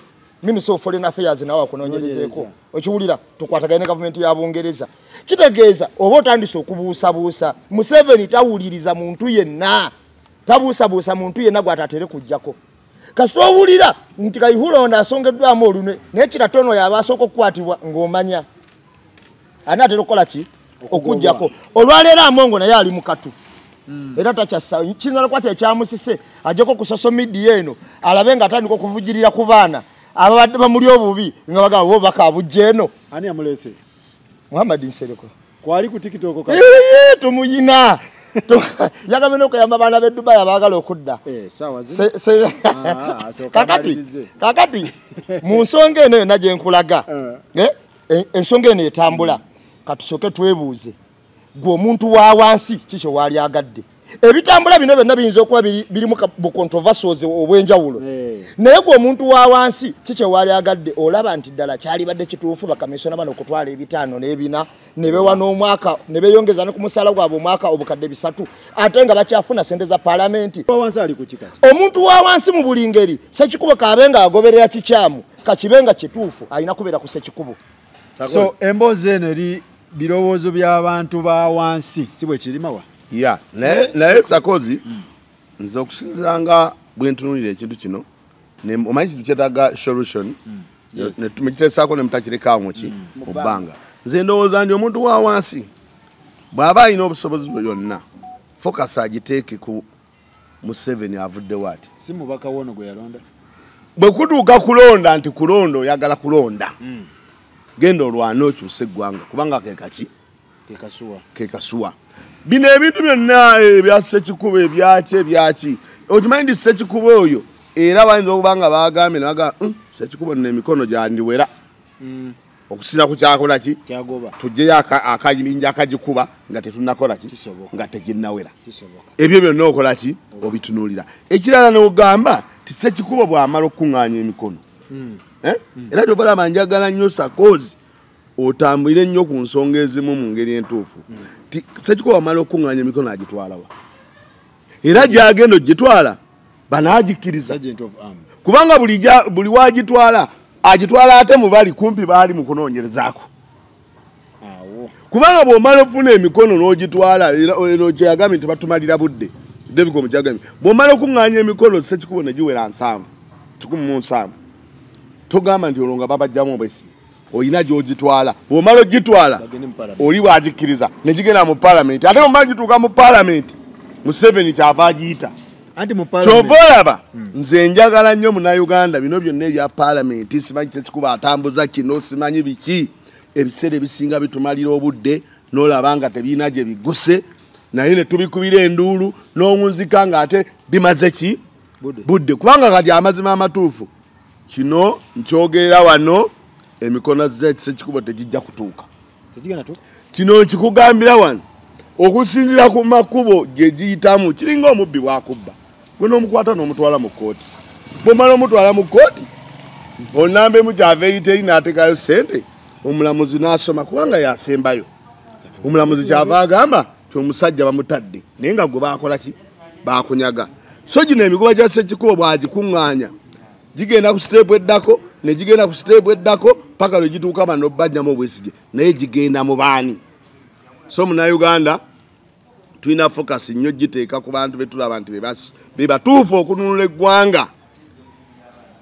Minister of Foreign Affairs nawe akunoonyerezeeko. Okiwulira tukwatagane ne gavumenti ya Bungereza. Kitegeeza oba otandise okubuusabuusa Museveni tawuliriza muntu yenna. Tabuusabuusa muntu yenna gw'atatere kujjako. Kasita owulira nti Kayihulonda asongeddwamu olune n'ekiratono yabasooka okukwatibwa ng'omanya. Ani atera okukola ki? Okujjako. Olwaleero Amongo naye ali mu katu. Era takyassa kiyinza n'okukwata ekyamusise ajjeko ku social media eno alabe ng'atandika okuvujjirira ku baana ababadde bamuli obubi nga bagamba bo bakabujja eno. Ani amulese? Muhammad Nsereko. Kwali ku TikTok ka. Tumuyina. Yagamene okuyamba abaana b'e Dubai abaagala okudda. Sawa kakati mu nsonga eno yonna gye nkulaga ensonga eno etambula katusooke twebuuze gwe omuntu wa wansi kikyo waali agadde. Ebitambula bino byonna biyinza okuba birimu bucontroversies obw'enjawulo naye gwe omuntu wa wansi kikyo waali agadde olaba nti ddala kyali badde kituufu bakamisona bano okutwala 5 n'ebina ne bewa n'omwaka ne beeyongeza ne ku musaala gwabwe omwaka obukadde 3 ate nga bakyafuna ssente za paalamenti. Omuntu wa wansi mu buli ngeri Sekikubo kaabe nga agoberera kikyamu kakibe nga kituufu alina kubeera ku Sekikubo. So emboozi eno eri birowoozo by'abantu ba wansi si bwe kirimawa? Naye Sakozi nze okusinziira nga bwentunulira ekintu kino omanyi kintu kyetaaga solution netumekitesaako nemutakirekawo ki mu bbanga nze ndowooza ndi omuntu wa wansi bw'aba alina obusobozi bwe yonna focus agiteeke ku Museveni avuddewo ati si mubaka wono gwe yalonda bwe kutuuka kulonda nti kulonda oyagala kulonda genda olwana okyuse eggwanga kubanga kekasuwa bino ebintu byonna ebya Ssekikubo ebyaki okimanyi ndi Ssekikubo oyo era bayinza okuba nga bagambye nebaga Ssekikubo nno emikono gyandiwera okusira ku kyakola ki tujjeyo akayinja akagikuba nga tetunnakola ki nga teginnawera ebyo byonna okola ki obitunuulira ekirala n'ogamba ti Ssekikubo bw'amala okukuŋŋaanya emikono era gyobalaba njagala nnyo sakozi otambulire nnyo ku nsonga ezimu mu ngeri entuufu ti Ssekikubo bw'amala okukuŋŋaanya emikono agitwalawa era gyagenda ogitwala banaagikiriza kubanga buli wagitwala agitwala ate mu bali kumpi baali mu kunoonyerezaako kubanga bw'omala ofuna emikono n'ogitwala eno kyeyagambye nti batumalira budde David Omukyagambye bw'omala okuŋŋaanya emikono Ssekikubo ne giwera 17 togamba nti olwo nga babajjamu obwesi olina gy'ogitwala bw'omala ogitwala oli bw'agikkiriza ne gigenda mu paalamenti ate bw'omala gituuka mu paalamenti Museveni kyava agiyita kyova olaba nze njagala nnyo Munnayuganda bino byonna ebya paalamenti simanyi Ssekikubo atambuza kino simanyi biki ebiseera ebisinga bitumalira obudde n'olaba nga tebiina gye biguse naye ne tubikubira enduulu n'owunzika ng'ate bimaze ki budde kubanga kati amazima amatuufu kino nkyogerera wano emikono ze Ssekikubo tegijja kutuuka kino nkikugambira wano okusinzira ku makubo gye giyitamu kiringa omubbi bwakubba gwe n'omukwata n'omutwala mu kkooti bw'omala omutwala mu kkooti onambemu kyava eyiteri n'ateekayo ssente omulamuzi n'asoma kubanga yasembayo omulamuzi kyava agamba ti omusajja bamutadde naye nga gwe baakola ki baakunyaga so gino emiguba gya Ssekikubo bw'agikuŋŋaanya gigenda ku siteepu eddako ne gigenda ku siteepu eddako paka lwe gituuka bano bajjamu obwesige naye gigenda mu baani so Munnayuganda tulina focus nnyo giteeka ku bantu betulaba nti be batuufu okununula eggwanga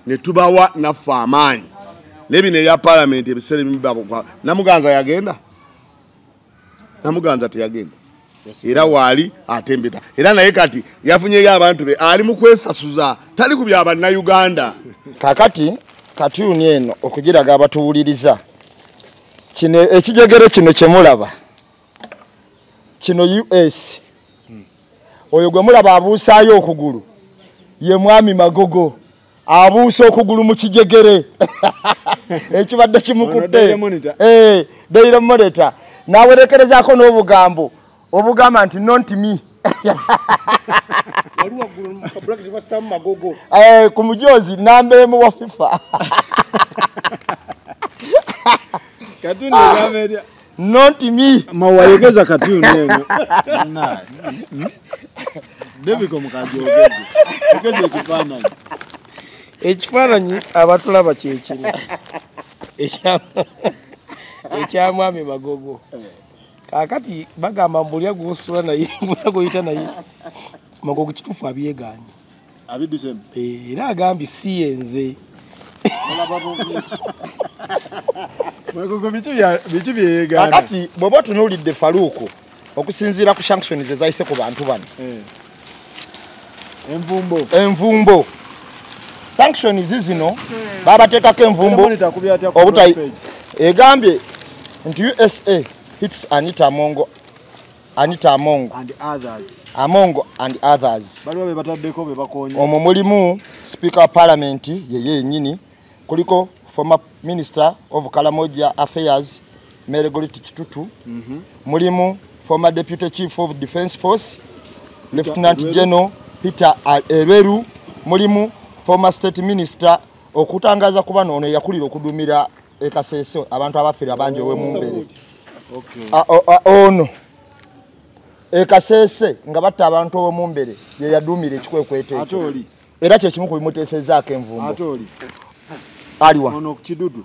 ne tubawa naffe amaanyi nebino ebya paalamenti ebiseera ebimu Namuganza yagenda Namuganza teyagenda era waali atembeta era naye kati yafunyeyo abantu be ali mu kwesasuza tali ku bya Bannayuganda kakati katuni eno okugiraga abatuwuliriza kino ekijegere kino kyemulaba kino US oyo gwe mulaba abuusaayo okugulu ye Mwami Magogo abuusa okugulu mu kijegere ekibadde kimukutte Daily Monitor n'awerekerezaako n'obugambo obugamba nti not me ku mujozi nambeemu wa FIFA katuni yameria not me mawayegeza katuni eno David Omukyagambye ekeze kifaananyi ekifaananyi abatulaba kyekino ekya Mwami Magogo kakati bagamba mbulya gusula naye mbulya goyita naye Magogo kituufu abyeganye abidusem era agambye si yenze Magogo bichi byegana kakati bw'oba tunuulidde Faruuko okusinziira ku sanctions ezayise ku bantu bano envumbo sanctions zino babateekako envumbo obutayi egambye nti USA hits Anita Amongo and others baliwo bebataddeko bebakonya omwo mulimu Speaker of Parliament yeye yennyini kuliko former Minister of Kalamoja Affairs Mary Gority Kitutu mulimu former Deputy Chief of Defence Force Lieutenant General Peter Elweru mulimu former State Minister okutangaza kuba ono yakulira okudumira ekaseso abantu abafira abangi ow'emumbere ono ekasese nga batta abantu ow'emumbere ye yadumira ekikwekweteeko atoli era kyekimu ku bimuteesezaako envumbo atoli aliwa ono Kidudu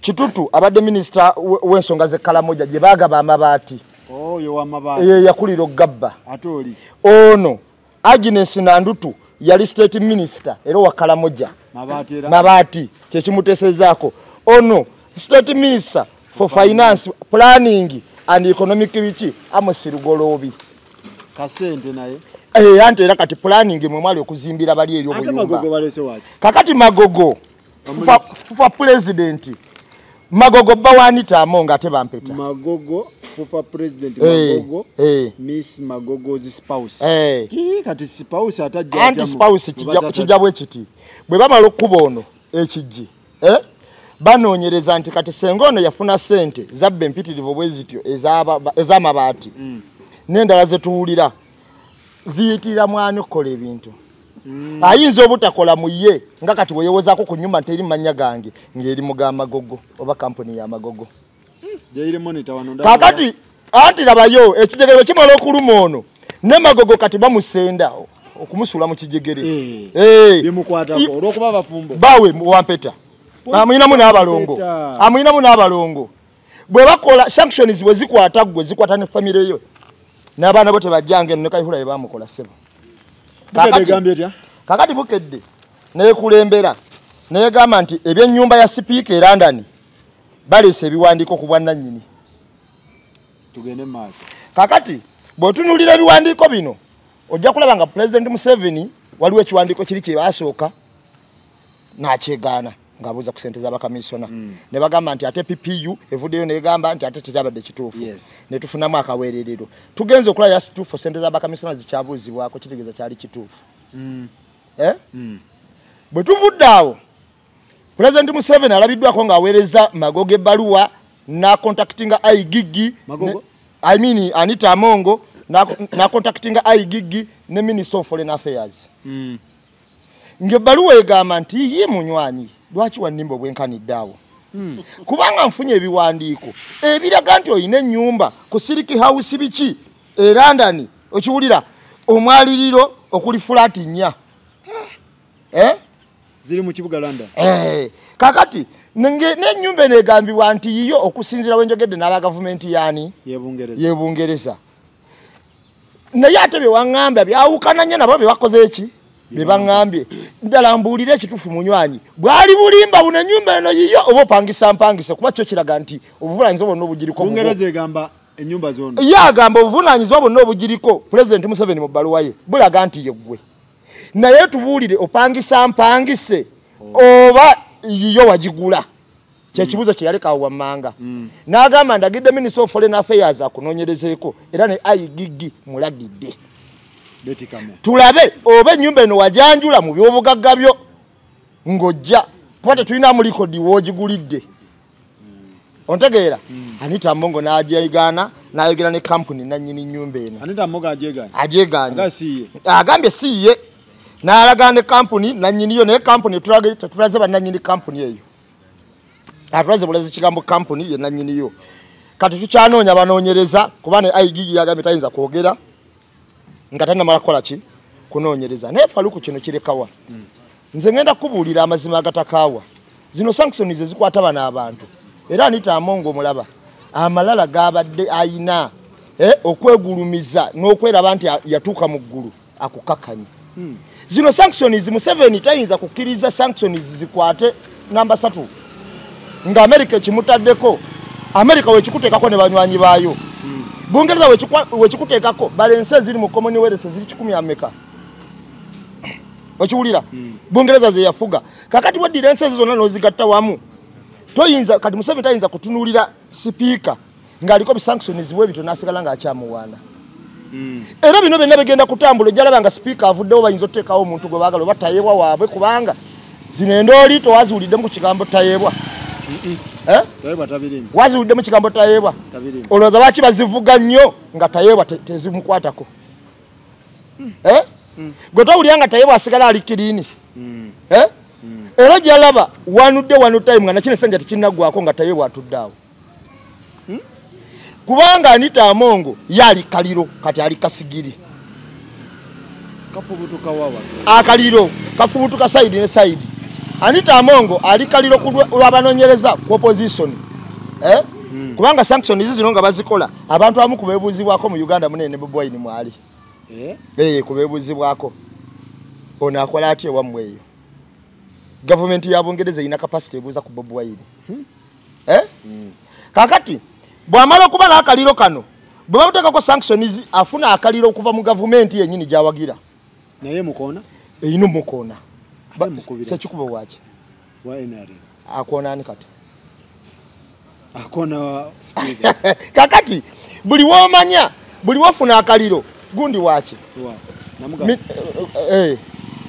Kitutu abadde minisita w'ensonga z'Ekalamoja gye baagaba amabaati oyo w'amabaati ye yakulira okugabba atoli ono Agnes Nandutu yali state minister era wa Kalamoja Mabatira Mabati kyekimutesezaako ono state minister for finance planning and economic wiki Amosirugolobi kasente naye anti era kati planning mwe mwali okuzimbira bali eri obuyumba Magogo balese wachi kakati Magogo fufa president Magogo bawanita amonga ate bampeta Magogo fufa president Magogo Miss Magogo's spouse kati spouse atajja anti spouse kijabwe kiti bwe bamala okuba ono ekijji banoonyereza nti kati sengono yafuna sente zabbe mpitirivu bwezityo ez'amabaati n'endala zetuwulira ziyitira mwana okukola ebintu ayinza obutakola mu ye nga kati weyewozaako ku nnyumba nteri manya gange ng'eri muga Magogo oba kampuni ya Magogo kakati anti labayo ekijegere kimala okuluma ono ne Magogo kati bamusenda okumusula mu kijegere bimukwatako olwokuba bafumbo bawe wampeta amuyinamu n'abalongo bwe bakola sanctions bwe zikwata gwe zikwata ne family yo n'abaana bo tebajjange ne Kayihura bamukola sebo kakati Bukedde nekulembera negamba nti ebyennyumba ya speaker e London balese ebiwandiiko ku bwannannyini tugende maaso kakati bw'otunuulira ebiwandiiko bino ojja kulaba nga President Museveni waliwo ekiwandiiko kiri kye basooka n'akyegaana ng'abuuza ku ssente z'abakamisona ne bagamba nti ate PPU evuddeyo negamba nti ate tekyabadde kituufu ne tufunamu akaweererero tugenze okulaba yasi kituufu ssente z'abakamisona zikyabuuzibwako kitegeeza kyali kituufu bwe tuvudde awo President Museveni alabiddwako ng'aweereza Magogo ebbaluwa n'acontactinga Aigigi Anita Amongo n'acontactinga Aigigi ne Minister of Foreign Affairs ng'ebbaluwa egamba nti ye munywanyi lwaki wannimba obwenkanidde awo kubanga nfunye ebiwandiiko ebiraga nti oyina ennyumba ku Siriki House biki e London okiwulira omwaliriro okuli flat 4 ziri mu kibuga London kakati n'ennyumba eno egambibwa nti yiyo okusinzira wenjogedde n'aba gavumenti yani y'Ebungereza naye ate bye waŋŋambya byawukana nnyo nabo bye bakoze eki bye baŋŋambye ddala mbuulire ekituufu munywanyi bwali bulimba buno ennyumba eno yiyo oba opangisa mpangise kuba kyo kiraga nti obuvunaanyizibwa bwonna obugiriko Bungereza egamba ennyumba zonna ye agamba obuvunaanyizibwa bwonna obugiriko President Museveni mu bbaluwa ye bulaga nti ye ggwe naye tubuulire opangisa mpangise oba yiyo wagigula kyekibuuzo kye yaleka awo wammanga n'agamba ndagidde Minister of Foreign Affairs akunoonyerezeeko era ne Aigigi mulagidde tulabe oba ennyumba eno wajanjula mu byobugagga byo ng'ojja kuba tetulinamu likodi woogigulidde ontegeera Anita Amongo n'ajeegaana n'ayogera ne kampuni nannyini nnyumba eno ajeegaanye agambye si ye n'alagaana ne kampuni nannyiniyo naye kampuni tetulaze bannannyini kampuni eyo atulaze bulaze kigambo kampuni ye nannyiniyo kati tukyanoonya banoonyereza kuba ne Aigigi yagambye tayinza kwogera nga tannamala kukola ki kunoonyereza naye Faluku kino kirekawa nze ngenda kubuulira amazima agatakaawa zino sanctions ezikwata bano abantu era Anita Amongo omulaba amalala gabadde ayina okwegulumiza n'okweraba nti yatuuka mu ggulu akukakanye zino sanctions Museveni tayinza kukkiriza sanctions zikwate namba 3 nga America ekimutaddeko America wekikuteekako ne banywanyi baayo Bungereza wekikuteekako balense ziri mu Commonwealth ziri 10 ameka okiwulira Bungereza ze yafuga kakati waddira ensi zonna n'ozigatta wamu toyinza kati Museveni tayinza kutunuulira sipiika ng'aliko bisanctions bwe bito n'asigala ng'akyamuwaana era bino byonna bigenda kutambula ojjalaba nga sipiika avuddewo bayinza otuteekawo omuntu gwe baagala oba tayeebwa waabwe kubanga zino endooli towaziwuliddemu ku kigambo tayeebwa waziwuliddemu mu kigambo tayeebwa olowooza lwaki bazivuga nnyo nga tayeebwa tezimukwatako gwe towulira nga tayeebwa asigala ali kiriini era gyalaba wanudde wanu time nga nakino essanja tekinnaggwako nga tayeebwa atudde awo kubanga Anita Amongo yali kaliro kati ali kasigiri kafubutuka wawa akaliro kafubutuka side ne side Anita Amongo ali kaliro kulwabanoonyereza ku opposition kubanga sanctions zino nga bazikola abantu abamu kubeebuuzibwako mu Uganda munene Bobi Wine mwali kubeebuuzibwako ono akola atya ewammwe eyo gavumenti ya Bungereza ina capacity ebuuza ku Bobi Wine kakati bw'amala okuba n'akaliro kano bwe bamuteekako sanctions afuna akaliro okuva mu gavumenti yennyini gy'awagira naye mukoona eyina omukoona sekikuba waki wa NRM akoona ani kati akoona speaker kakati buli womanya buli wafuna akaliro gundi waki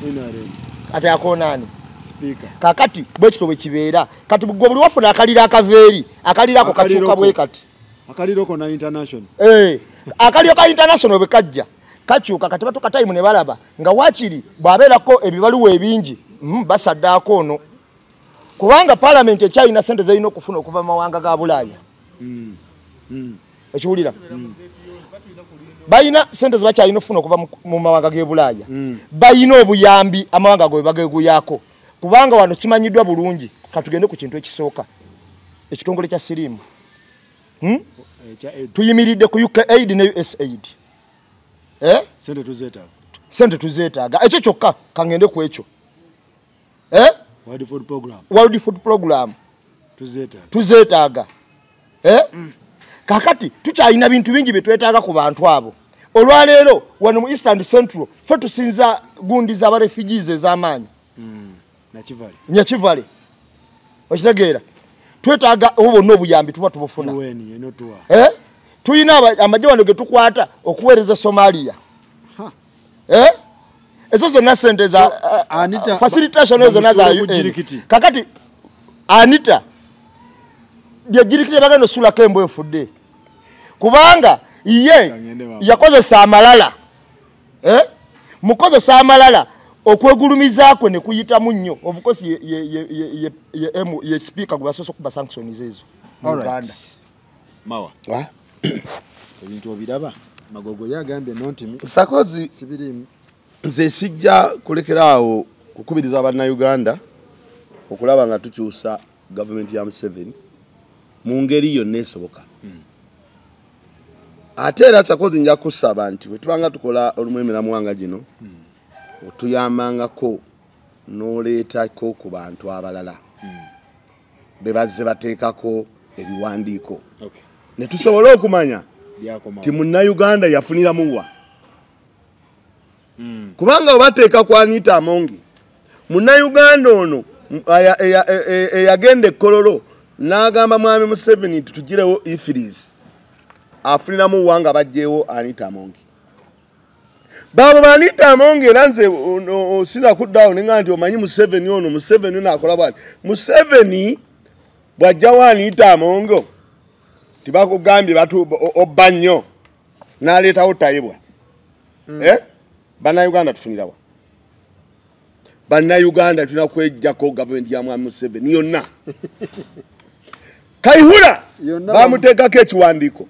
NRM ate akoona ani speaker kakati bwekito bwe kibeera kati buli wafuna akaliro akaveeri akaliro ako kakyuka bwe kati akaliro kona international akaliro ka international bwe kajja kakyuka kati batuka time ne balaba nga wakiri bwabeerako ebibaluwa ebingi basaddaako ono kubanga parliament ekyalina sente zirina okufuna okuva mu mawanga ga Bulaaya ekiwulira bayina sente zebakyalina okufuna okuva mu mawanga ge Bulaaya bayina obuyambi amawanga go bageguyaako kubanga wano kimanyiddwa bulungi katugende ku kintu ekisooka ekitongole kya sirimu tuyimiridde ku UK aid ne USAID sente tuzeetaaga ekyo kyokka kangende ku ekyo World Food Program tuzeetaaga kakati tukyalina bintu bingi bye twetaaga ku bantu abo olwaleero wano mu Eastern Central fe tusinza gundi z'aba refugees ez'amaanyi Nyakivale okitegeera twetaaga obwo obuyambi tuba tubufuna tuyina amagye wano ge tukwata okuweereza Somalia ezo zonna sente za facilitation ezo naza UN kakati Anita gyegirikire bagenda osula kembo efudde kubanga ye yakozesa amalala mukozesa amalala okwegulumizaakwe ne kuyitamu nnyo obukosi ye speaker gwe basoose okuba sanctions ezo mu Uganda mawa ebintu obiraba magogo yagambye nontimi sakozi sibirimu nze sijja kulekeraawo kukubiriza Bannayuganda okulaba nga tukyusa gavumenti ya Museveni mu ngeri yonna esoboka ate era sakozi nja kusaba nti bwe tubanga tukola olumwemeramu wanga gino otuyambangako n'oleetako ku bantu abalala be bazze bateekako ebiwandiiko ne tusobole okumanya ti Munnayuganda yafuniramu wa kubanga obateeka ku Anita Amongi Munnayuganda ono eyagenda ekkololo n'agamba mwami Museveni tutugirewo ifirizi afuniramu wa nga bajjeewo Anita Amongi babo Anita Amongi era nze osiza kuddawo nenga nti omanyi Museveni ono Museveni naakola bwati Museveni bwajjawo Anita Amongo tibakugambye batu obba nnyo n'aleetawo tayibwa Bannayuganda tufunirawa Bannayuganda tulina kwejjako gavumenti ya mwami Museveni yonna Kaihura bamuteekako ekiwandiiko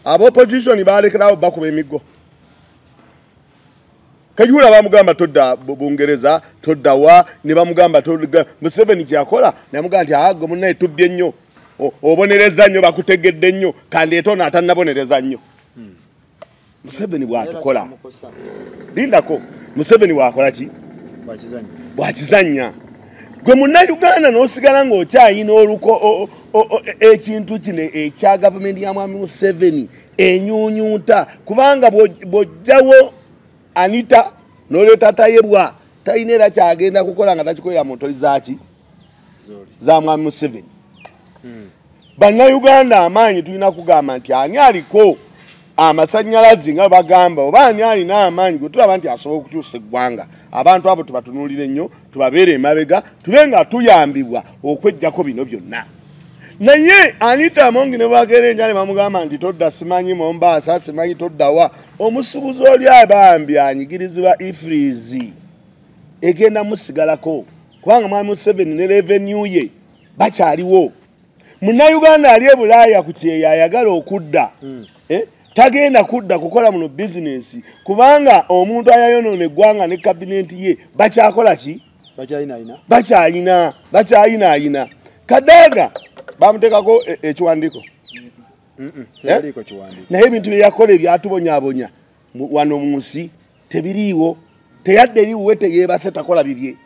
ab'opposition balekerawo bakuba emiggo Kaihura bamugamba todda Bungereza todda wa ne bamugamba todda Museveni kyakola namugamba nti ago munnaye tubbye nnyo obonereza nnyo bakutegedde nnyo kandi etona atannabonereza nnyo Museveni bwatukola lindako Museveni wakola ki bwakizanya gwe Munnayuganda n'osigala ng'okyayina oluko ekintu kino ekya gavumenti ya mwami Museveni enyuunyuuta kubanga bw'ojjawo Anita n'oleeta tayebwa talina era kyagenda kukola nga takikolera mu ntoli zaki za mwami Museveni Bannayuganda amaanyi tulina kugamba nti ani aliko amasannyalaze nga bagamba oba ani alina amaanyi gwe tulaba nti asobola okukyusa eggwanga abantu abo tubatunuulire nnyo tubabeere emabega tube nga tuyambibwa okwejjako bino byonna naye Anita Amongi ne bwagera enjala ne bamugamba nti todda simanyi Mombasa simanyi toddawa omusuubuzi oli abambi anyigirizibwa ifirizi egenda musigalako kubanga mwami Museveni ne revenue ye bakyaliwo Munnayuganda ali e Bulaaya ku kyeya ayagala okudda tagenda kudda kukola muno business kubanga omuntu ayayonoona eggwanga ne kabineti ye bakyakola ki bakyayina Kadaga bamuteekako ekiwandiiko naye ebintu bye yakola ebyatubonyaabonya wano mu nsi tebiriiwo teyadde eriwuwe teyeebase takola bibye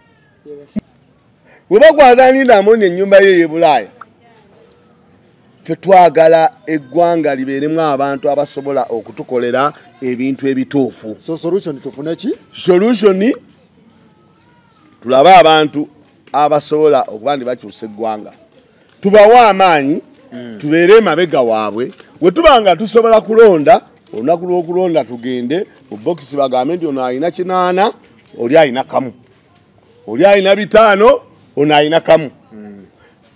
bwe bagwataninda amundi ennyumba ye y'ebulaaya ffe twagala eggwanga libeeremu abantu abasobola okutukolera ebintu ebituufu. So solution tufune ki? Solution tulabe abantu abasobola okuba ndi bakyusa eggwanga tubawa amaanyi tubeere emabega waabwe bwe tuba nga tusobola kulonda olunaku lw'okulonda tugende mu bokisi bagambe nti ono alina 8 oli alina kamu oli alina 5 ono alina kamu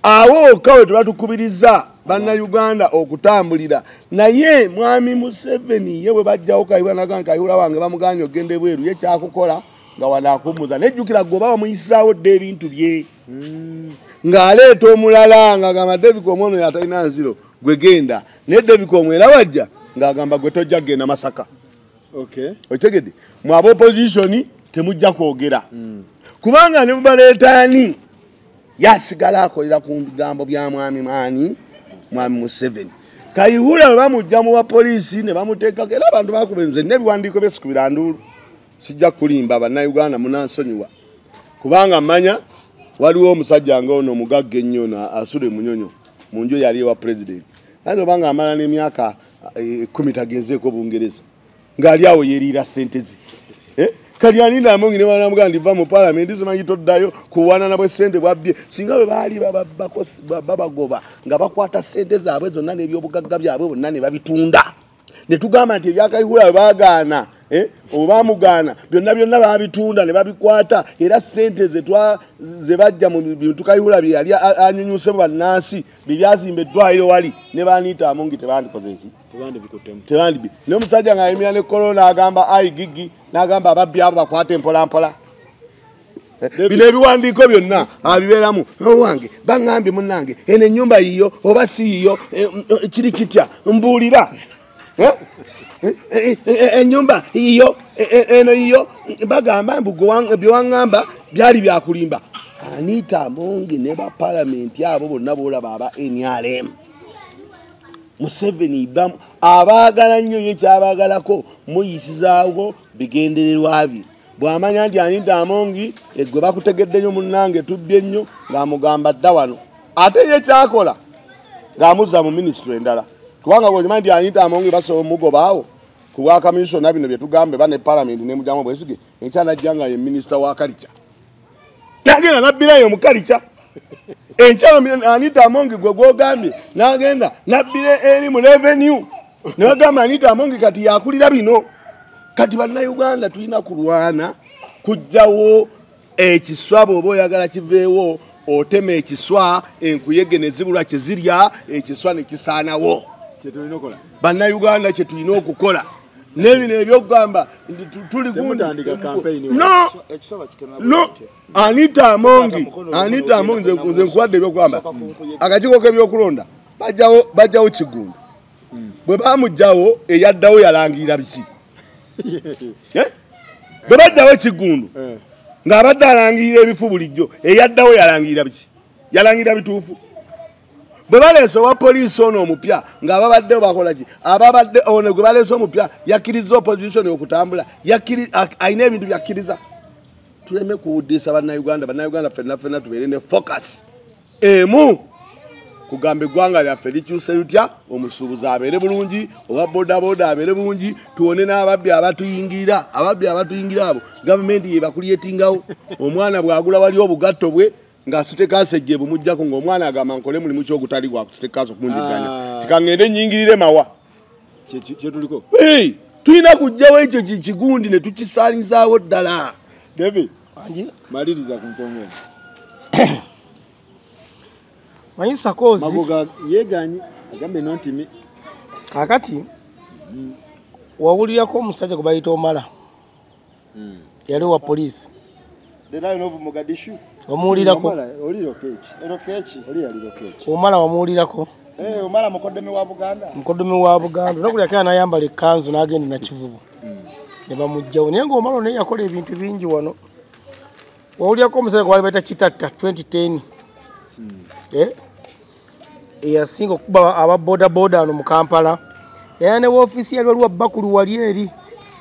awo kawe tubatukubiriza bannayuganda okutambulira naye mwami Museveni ye bwe bajjawo Kayihura naga Kayihura wange bamuganye ogende bweru ye kyakukola nga wanakumuza nejjukira gwe baba muyisaawo dde ebintu bye ng'aleeta omulala ng'agamba David Omwono yatalina nziro gwe genda ne David Omwera wajja ng'agamba gwe tojja kugenda Masaka. Okitegedde mu aba opposition temujja kwogera kubanga ne mubaleetaani yasigala akolera ku bigambo bya mwami Museveni. Kayihura bwe bamujja mu bapoliisi ne bamuteekako era abantu bakubenze n'ebiwandiiko byesikubira nduulu sijja kulimba bannayuganda munansonyiwa kubanga mmanya waliwo omusajja ng'ono omugagga ennyo asula emunyonyo mu nju yali ewa president ate obanga amala n'emyaka 10 tagenzeeko Bungereza ng'ali awo yeeriira ssente ze Kalyaninda Amongi ne banamuga ndiva mu parliament simanyi toddayo kuwanana bwe ssente bwabbye singa bwe baali babagoba nga bakwata ssente zaabwe zonna n'ebyobugagga byabwe bonna ne babitunda ne tugamba nti ebya Kayihura bwe baagaana oba bamugaana byonna babitunda ne babikwata era ssente ze bajja mu bintu Kayihura bye yali anyunyuse bannansi byazimba eddwaliro wali ne Anita Amongi tebandikoze eki tebandibikuttemu n'omusajja ng'ayimira ne korona agamba ayi gigi n'agamba ababbi abo bakwate mpolampola bino ebiwandiiko byonna abibeeramu owange baŋŋambye munnange eno ennyumba yiyo oba si yiyo kiri kitya mbuulira ennyumba yiyo eno yiyo bagamba byewaŋŋamba byali byakulimba. Anita Amongi ne bapalamenti abo bonna boolaba aba NRM Museveni abaagala nnyo ye kyabaagalako muyisizaawo bigendererwa bye bw'amanya nti Anita Amongi gwe bakutegedde nnyo munnange tubbye nnyo ng'amugamba dda wano ate ye kyakola ng'amuzza mu minisitule endala kubanga bw'okimanyi nti Anita Amongi basobola omugobaawo ku bwa kamisona bino bye tugambe bane palamenti n'emujjamu Bwesige ekyanajja nga ye minisita wa kalica n'agenda nabbirayo mu kalica enkyalo Anita Amongi gwe gwogambye n'agenda nabbire eri mu revenue ne bagamba Anita Amongi kati yakulira bino. Kati bannayuganda tulina kulwana kujjawo ekiswa bw'oba oyagala kiveewo otema ekiswa enkuyege ne zibulwa kye zirya ekiswa ne kisaanawo. Bannayuganda kye tulina okukola n'ebino ebyokugamba tuli gundi no Anita Amongi nze nkuwadde ebyokugamba akakiiko k'ebyokulonda bajjawo Kigundu bwe bamugjawo eyaddawo yalangirira biki bwe bajjawo Kigundu ng'abadde alangirira ebifu bulijjo eyaddawo yalangirira biki yalangirira bituufu bwe baleese owa poliisi ono omupya ng'ababaddewo bakola ki ababadde ono gwe baleese omupya yakkiriza opposition okutambula alina ebintu byakkiriza tuleme kuwuddisa bannayuganda ffenna tubeere ne focus emu kugamba eggwanga lyaffe likyuse lutya omusuubuzi abeere bulungi oba bodaboda abeere bulungi tuwone n'ababbi abatuyingira abo gavumenti yebakulyetingawo omwana bw'agula wali obugatto bwe ng'asitekansejje bumugjako ng'omwana agamba nkole mulimu kyogutali gwa kusitekansa okumundiganya tikangende nyingirire mawa kyetuliko tulina kujjawo ekyo kigundi ne tukisaalizaawo ddala. David maliriza ku nsonga Mayisa kozi magoga yeganyi agambe nontimi kakati wawulirako omusajja gwe bayita Omala yali wa poliisi omuwulirako Omala wamuwulirako Omala mukoddomi wa Buganda olunaku lyakera n'ayambala ekkanzu n'agenda na kivubu ne bamugjawo naye ng'Omala naye yakola ebintu bingi wano. Wawulirako omusajja gwe bali bayita Kitatta 2010 eyasinga okuba aba bodaboda ano mu Kampala yaya ne woofiisi yali waliwo Bakulu wali eri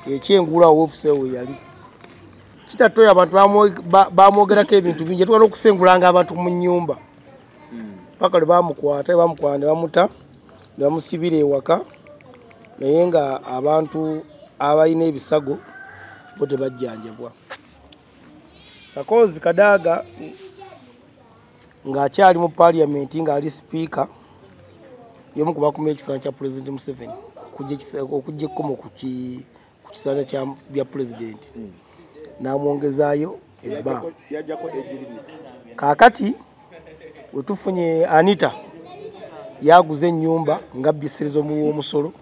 ekyengula woofiisi ewe yali kitatoya abantu bamwogerako ebintu bingi twala okusengulanga abantu mu nnyumba paka lwe bamukwata ne bamuta ne bamusibira ewaka naye nga abantu abalina ebisago bo tebajjanjabwa. Sakozi Kadaga ng'akyali mu paliamenti ng'ali sipiika y'omu ku bakuuma ekisanja kya pulezidenti Museveni okujja ekkomo ku kisanja bya pulezidenti n'amwongezaayo ebbanga. Kaakati we tufunye Anita yaguze ennyumba nga bbiserezo w'omusolo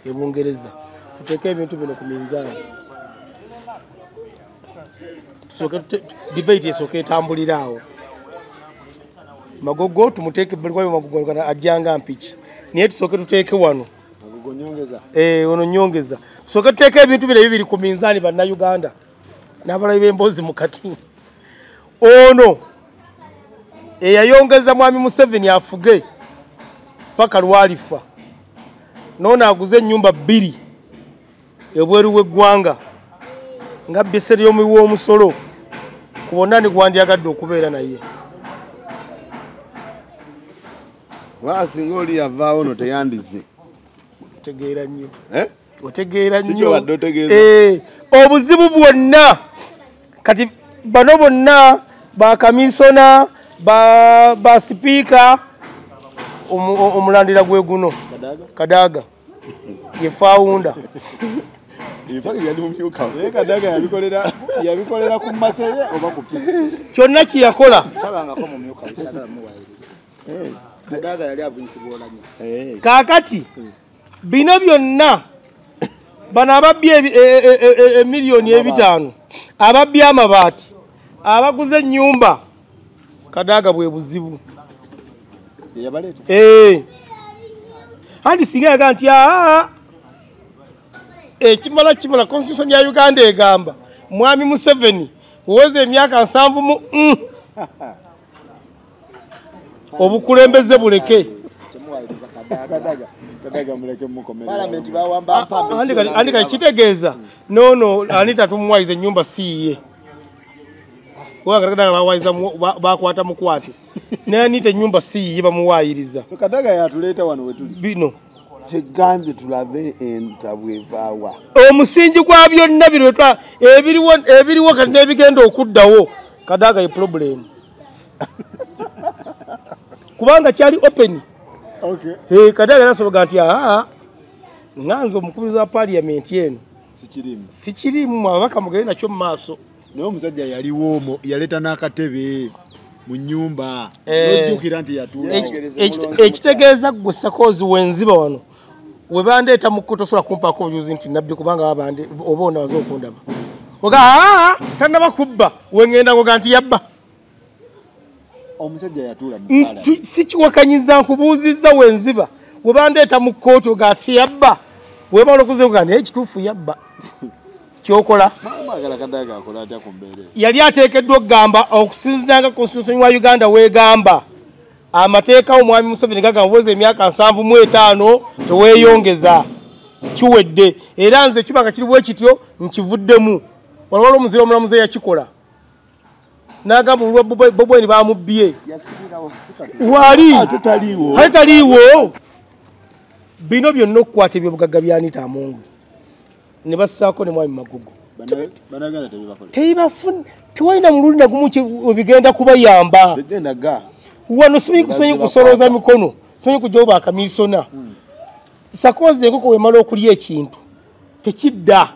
e Bungereza. Tuteeke ebintu bino ku minzaani. Debate esooka etambulira awo. Magogo tumuteeke buli Magogo ajjanga mpiki. Naye tusooke tuteeke wano. Magogo nyongeza. Ono nyongeza. Tusooke tuteeke ebintu biri ku minzaani bannayuganda. N'abalabi b'emboozi mu kati. Ono eyayongeza mwami Museveni afuge paka lwalifa. N'ono aguze ennyumba 2 ebweru w'eggwanga nga bbeseri y'omuwi w'omusolo ku bonna ne gwandyagadde okubeera naye. Singa oli yavaawo no teyandize. Otegeera nnyo. Otegeera nnyo. Obuzibu bwonna kati bano bonna bakamisona ba sipiika omulandira gwe guno Kadaga ye founder. yabikolera ku maseye oba ku pisi kyonna kiyakola kaakati bino byonna bano ababbye emiliyoni 5 ababbye amabaati abaguze ennyumba Kadaga bwe buzibu andi singa yaga nti ekimala constitution ya Uganda egamba mwami Museveni uweze emyaka 7 obukulembeze buleke Kadaga muleke mukomere parliament bawamba mpambe andi kitegeeza no Anita tumwaize ennyumba siye Kadaga bawaiza bakwata mukwate ne Anita ennyumba siye bamuwayiriza. So Kadaga yatuleeta wano wetuli bino Tegambye tulabe entabwevaawa. Omusingi gwa byonna bino ebiriwo kati n'ebigenda okuddawo Kadaga ye problem. Kubanga kyali open. Okay. Kadaga nasoboga nti nganzo omukubiriza wa parliament eno sikirimu ababaka mugende nakyo mu maaso. Naye omusajja yaliwoomo yaleeta n'akatebe mu nnyumba n'ojjukira nti yatuula. Ekitegeeza gwe Sakozi wenziba wano we bandeeta mu kkoto sobola kumpaako obujuzi nti nabbi kubanga oba onabaze okundaba oga tannaba kubba wengenda ngoga nti yabba. Omusajja yatuula mu kala sikiwakanyiza nkubuuzizza wenziba we bandeeta mu kkooti oga ati yabba webala okuzeoga naye ekituufu yabba kyokola. Kadaga akola atya ku mbeera yali ateekeddwa okugamba okusinzanga constitution wa Uganda weegamba amateeka omwami Museveni gagamba bweze emyaka 75 teweeyongeza kiwedde era nze kibanga kiri bwe kityo nkivuddemu walwala omuzira omulamuzi yakikola n'agamba olwa Bobweni bamubbye wali hataliiwo bino byonna okukwata ebyobugagga bya Anita Amongo ne bassaako ne mwami Magogo tewalina mulundi nagumu ebigenda kubayamba wano simanyi kusolooza mikono simanyi kujoba akamisona Sakozi enkoko wemala okulya ekintu tekidda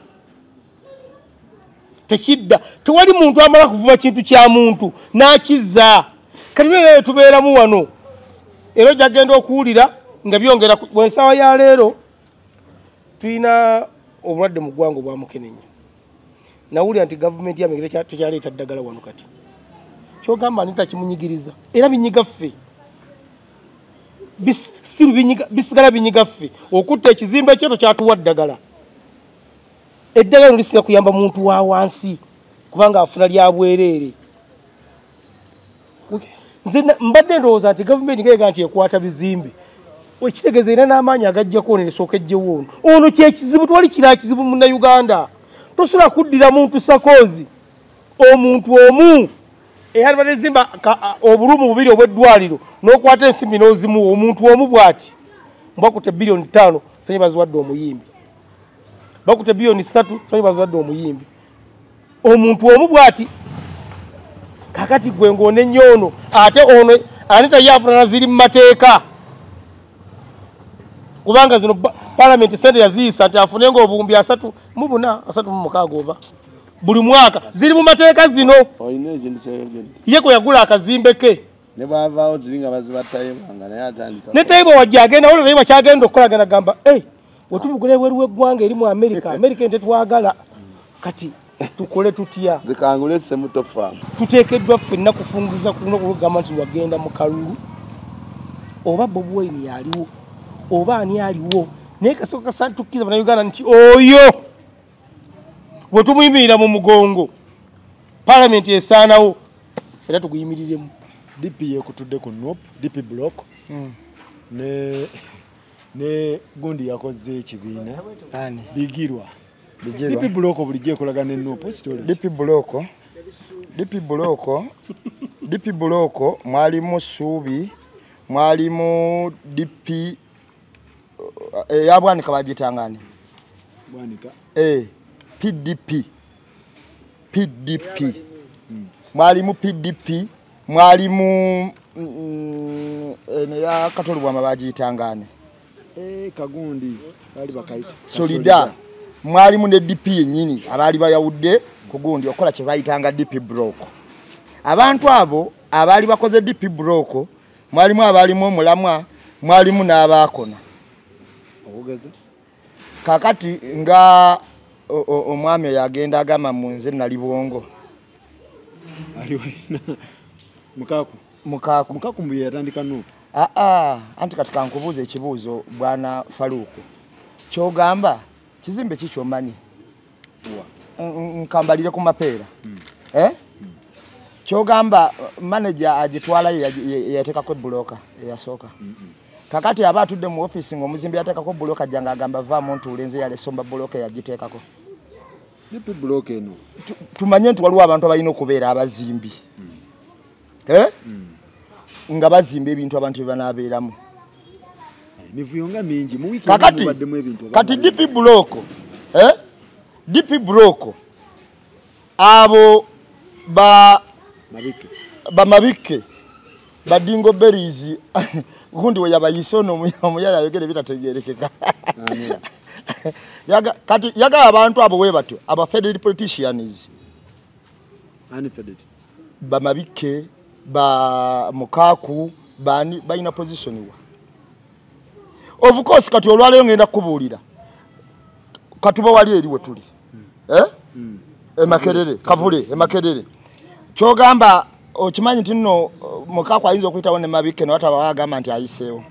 tewali muntu amala kuvuba kintu kya muntu n'akizza kati byo tubeeramu wano era gyagenda okuwulira nga byongera bwensawa ya leero tulina obulwadde mu ggwanga obwa mukenenya nawulira nti gavumenti y'Amerika tekyaleeta ddagala wano kati kyogamba Anita kimunyigiriza era binyigaffe bisigala binyigaffe okutta ekizimbe ekyeto kyatuwa ddagala eddagala lisira kuyamba muntu wa wansi kubanga afuna lya bwereere. Nze mbadde ndowooza nti gavumenti ngega nti ekwata bizimbe ekitegeeza era n'amaanyi agajjako nesooka ejjewo ono kyekizibu twali kira kizibu munna Uganda tosobola kuddira muntu Sakozi omuntu omu eyali batezimba obulumu bubiri obw'eddwaliro n'okwata ensimbi n'ozimuwa omuntu omu bw'ati bakute bilioni 5 sanye baziwadde omuyimbi bakute bilioni 3 sanye baziwadde omuyimbi omuntu omu bw'ati kakati gwe ng'one nnyo ate ono ani tayafuna ziri mu mateeka kubanga zino parliament sente yaziyisa nti afunenga obuwumbi 3 oba buli mwaka ziri mu mateeka zino ye kwe yagula akazimbe ke ne bavaawo ziringa bazibattayo banga naye atandika ne taiba wajja agenda wala taiba kyagenda okukola gana gamba wetubugula ebweru w'eggwanga eri mu America tetwagala kati tukole tutya zikangule semutofa tuteekeddwa ffenna kufungiza kulugamba nti wagenda mu kalulu oba Bobi Wine yaliwo oba ani aliwo naye kasooka kasantukkiza bannayuganda nti oyo bwe tumuyimirira mu mugongo palamenti esaanawo fera tuguyimiriremu. DP yekutudde ku NOP DP block ne gundi yakoze ekibiina bigirwa DP block bulijje ekolagana ne NOP story DP block mwalimu Suubi mwalimu DP yabwanika bagitangane bwanika PDP mwalimu PDP mwalimu ne ya katolwa mabagitangane kagundi bali bakaita solida mwalimu ne DP yenyini abali bayawudde kugundi okola kye bayitanga DP block abantu abo abali bakoze DP block mwalimu abalimu omulamwa mwalimu n'abakona ogeza kakati nga omwami yagenda agamba munze nali bwongo aliwe mukaku mbuye yatandika NOP anti katika nkubuuza ekibuuzo bwana Faruku kyogamba kizimbe kikyo manyi nkambalire ku mapeera kyogamba manager agitwala yatekako buloka eyasooka kakati aba atudde mu office ng'omuzimbi yatekako buloka janga agamba va muntu ulenze yale somba buloka yagitekako DP block eno tumanye nti waliwo abantu abalina okubeera abazimbi nga bazimba ebintu abantu banabeeramu mivuyonga mingi mu weekend mubaddemu ebintu kati DP block abo mabike badingo berries gundi we yabayisono omuyaya ayogere bitategerekeka kati yaga abantu abo we batyo aba federal politicians unfederal bamabike ba mukaku bani baina position wa of course kati olwaleyo ngenda kubuulira katuba wali eriwe tuli emakerere kavule emakerere kyogamba okimanyi nti nno mukaku ayinza okuyitawo ne mabike n'ataba bagamba nti ayiseewo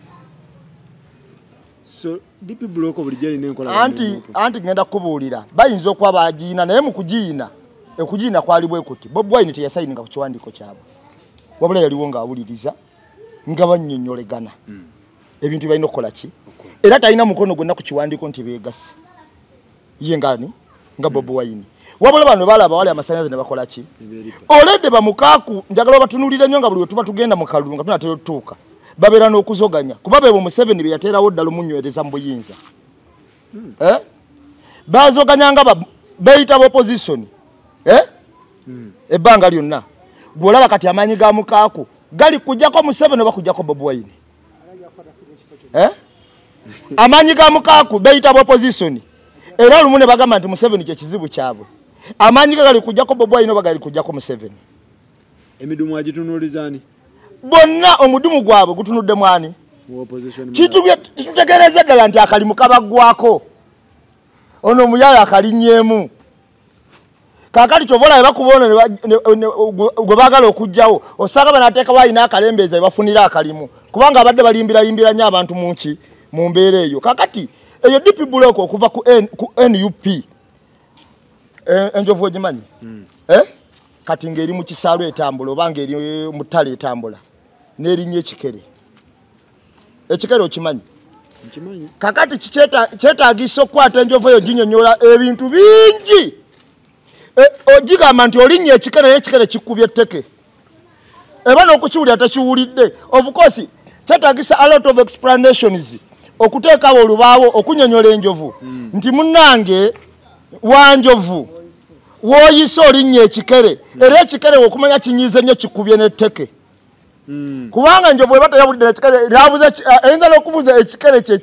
so DP block bulijeri nenkola anti ngenda kubuulira bayinza okuba bagiina naye mu kugiina okugiina kwali bwe kuti Bobi Wine teyasayininga ku kiwandiiko kyabwe wabula yaliwo nga awuliriza nga bannyonnyolegana ebintu balina okukola ki era talina mukono gwonna ku kiwandiiko nti beegasi ye ngani nga Bobi Wine wabula bano balaba wali amasanyaze ne bakola ki olede bamukaku njagala batunulire nnyo nga buli wetuba tugenda mu kalulu nga tunatera otutuuka babeera n'okuzoganya kuba bebo Museveni be yateerawo ddala omunywereza mu buyinza bazoganya nga beyita opposition ebbanga lyonna gwolaba kati amaanyi ga mukaku gali kujjako Museveni oba kujjako Bobi Wine amaanyi ga mukaku beyita opposition era lumu ne bagamba nti Museveni kye kizibu kyabwe amaanyi gali kujjako Bobi Wine oba gali kujjako Museveni emidumu agitunuulizani bonna omudumu gwabwe gutunudde mwani kitutegereza ddala nti akalimu kabaggwako ono omuyaya akalinnyemu kakati kyovola bakubona gwe baagala okujjawo osanga banateekawo alina akalembeeza bebafunira akalimu kubanga abadde balimbira nnyo abantu munki mu mbeera eyo kakati eyo DP block okuva ku NUP enjovu ogimanyi kati ng'eri mu kisalo etambula oba ng'eri mu ttale etambula n'erinnya ekikere okimanyi kakati kyetaagisa okukwata enjovu eyo ginyonyola ebintu bingi ogigamba nti olinnye ekikere n'ekikere kikubye etteke eba n'okukiwulira takiwulidde of course kyetaagisa a lot of explanations okuteekawo olubaawo okunyonyola enjovu nti munnange wanjovu wooyise olinnye ekikere era ekikere okumanya kinyiize nnyo kikubye n'etteke kubanga enjovu eba teyawulidde n'ekikere eyinza n'okubuuza ekikere kye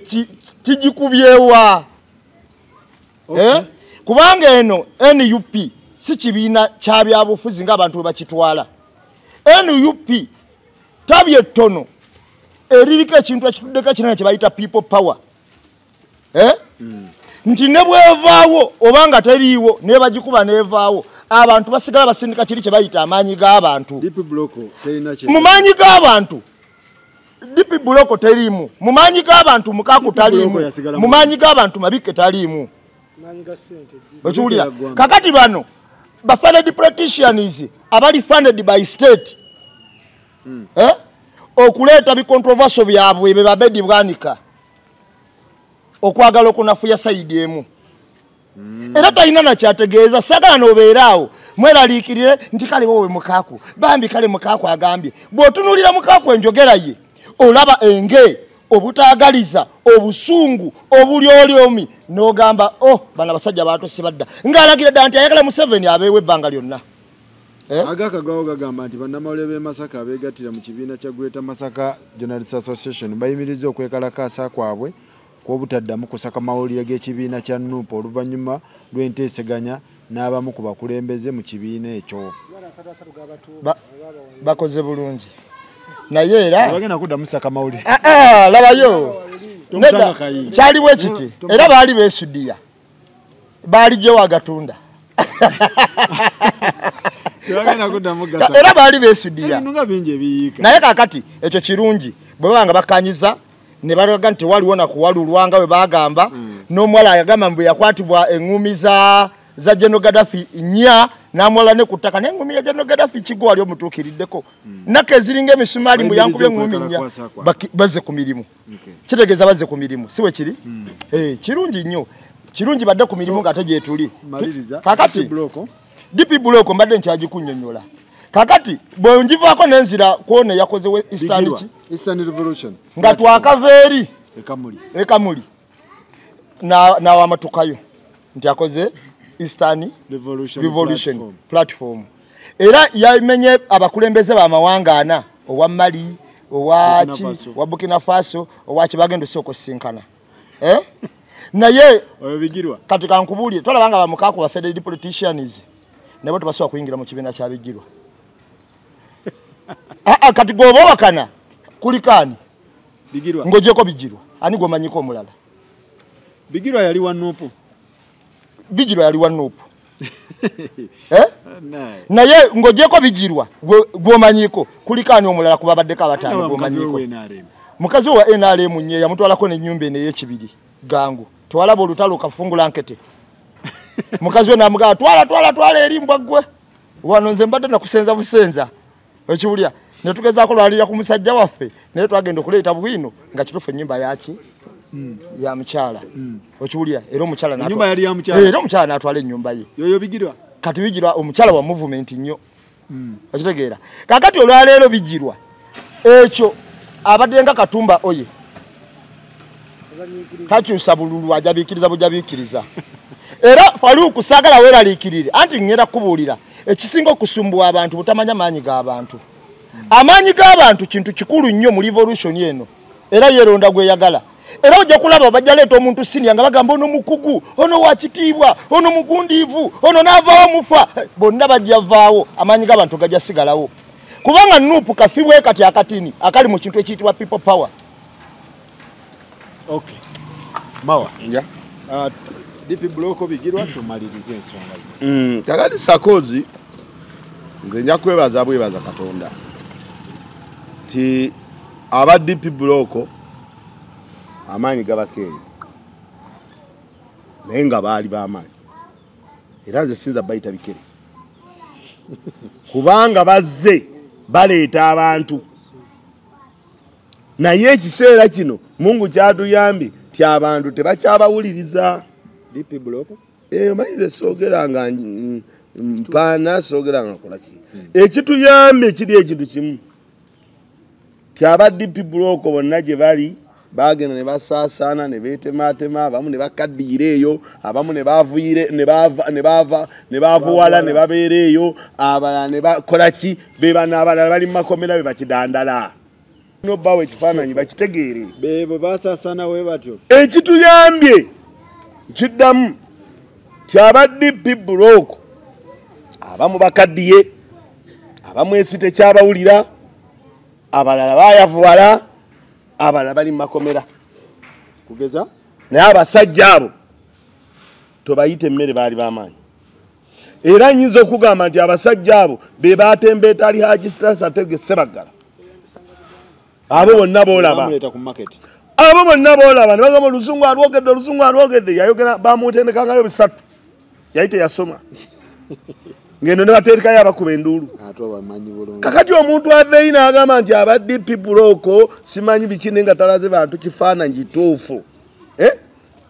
kigikubyewa kubanga eno NUP si kibiina kya byabufuzi ng'abantu bwe bakitwala NUP tabye ttono eririko ekintu ekituddeko ekinene kye bayita people power nti ne bwevaawo obanga teriiwo ne bagikuba neevaawo abantu basigala basindika kiri kye bayita amaanyi g'abantu mu maanyi g'abantu DP Buloko teriimu mu maanyi g'abantu Mukaku taliimu mu maanyi g'abantu Mabike taliimu okiwulira kakati bano bafunded politicians abali funded by state okuleeta bicontroversial byabwe be babedi bwanika okwagala okunafuya sayidi emu era talina nakyategeeza sagala n'obeeraawo mweraliikirire nti kale wowe Mukaku bambi kale Mukaku agambye bw'otunuulira Mukaku enjogera ye olaba enge obutaagaliza obusungu obulyolyomi n'ogamba bano abasajja baatose badda ng'alagira dda nti ayagala Museveni abeewo ebbanga lyonna agakagawo gagamba nti bannamawulire b'e Masaka abeegattira mu kibiina kya Greater Masaka Journalists Association bayimiriza okwekalakaasa kwabwe kw'obutaddamu kusaka mawulire g'ekibiina kya NUP oluvannyuma lw'enteeseganya n'abamu ku bakulembeze mu kibiina ekyo bakoze bulungi naye era bagenda kuddamu saka mawulire labayo kyaliwo ekiti era baali beesudiya baali gyewo agatunda era baali beesudiya naye kakati ekyo kirungi bwe baba nga bakanyiza ne balaga nti waliwo nakuwalulwa nga bwe bagamba n'omuwala agamba bwe yakwatibwa eŋŋumi za General Gaddafi nnya n'amuwala ne ku ttaka n'eŋŋumi ya General Gaddafi kigo wali omutuukiriddeko naka eziringa emisumaali mbu yankubye eŋŋumi nnya bazze ku mirimu kitegeeza bazze ku mirimu si bwe kiri kirungi nnyo kirungi badde ku mirimu ng'ate gyetuli kakati DP Buloko mbadde nkyagikunnyonnyola kakati bwe ngivaako n'enzira kwona yakozewo Eastern Revolution nga twakava eri ekamuli n'awamatukayo nti akoze Eastern Revolution platform era yamenye abakulembeze b'amawanga ana owa Mali owa Burkina Faso owa kibagendo soko sinkana naye kati kankubuulire tolabanga bamukaku ba federal politicians nabo tebasobola kuyingira mu kibiina kya Bigirwa kati goba wakana kulikani ngojeko Bigirwa ani gomanyiko omulala Bigirwa yali wa NUP Bigirwa yali wa NUP naye ngojeko Bigirwa gwomanyiko kulikani omulala kuba baddeko abatano gwomanyiko mukazi wa NRM nye yamutwalako n'ennyumba eno ey'ekibiri gangu twalaba olutalo kafungula nkete mukazi we namugamba twala erimbwa gwe wano nze mbadde nakusenza busenza okiwulya ne tugezaako lwalira ku musajja waffe naye twagenda okuleeta bwino nga kitufu ennyumba yaki ya mukyala okiwulya era omukyala n'atwala ennyumba ye yoyo Bigirwa kati Bigirwa omukyala wa movement nnyo okitegeera kakati olwaleero Bigirwa ekyo abadde nga Katumba oye takyusa bululu ajabiikiriza bujabiikiriza era Faruku sagala weeraliikirire anti ngenda kubuulira ekisinga okusumbuwa abantu butamanya maanyi g'abantu amaanyi g'abantu kintu kikulu nnyo mu revolution eno era yeronda gweyagala era ojja kulaba bajja leeta omuntu siniya nga bagamba ono mukugu ono wakitiibwa ono mugundiivu ono n'avaawo mufa bonna bajja vaawo amaanyi g'abantu gajja sigalawo kubanga NUP kafibwe kati akatini akali mu kintu ekiyitibwa people power. Okay mawa DP Buloko Bigirwa tumalirize ensonga ze kakati Sakozi nze nja kwebaza bwebaza Katonda ti aba DP Buloko amaanyi gabakeeyo naye nga baali b'amaanyi era nze sinza bayita bikere kubanga bazze baleeta abantu naye ekiseera kino Mungu kyatuyambye ti abantu tebakyabawuliriza DP Buloko omanyize soogera nga mpaana soogera nga kola ki ekituyambye kiri ekintu kimu ti aba DP Block bonna gye bali bagenda ne basaasaana ne beetemaatema abamu ne bakaddiira eyo abamu ne baavuwala ne babeera eyo abalala ne bakola ki n'abalala bali mu makomera be bakidandala nobbawo ekifaananyi bakitegeere bwe basaasaana we batyo ekituyambye kiddamu ti aba DP Block abamu bakaddiye abamu ensi tekyabawulira abalala bayavuwala abalala bali mu makomera kugeza naye abasajja abo tobayite emmere baali b'amaanyi era nnyinza okugamba nti abasajja abo be baatembeeta ali Haji Statue Ssebaggala abo bonna boolaba abo bonna boolaba ne bagamba oluzungu alwogedde yayogera bamutendekangayo bisatu yali teyasoma ngendo ne bateekayo abakuba enduulu kakati omuntu aveeyi n'agamba nti aba DP Block simanyi bikine nga talaze bantu kifaananyi kituufu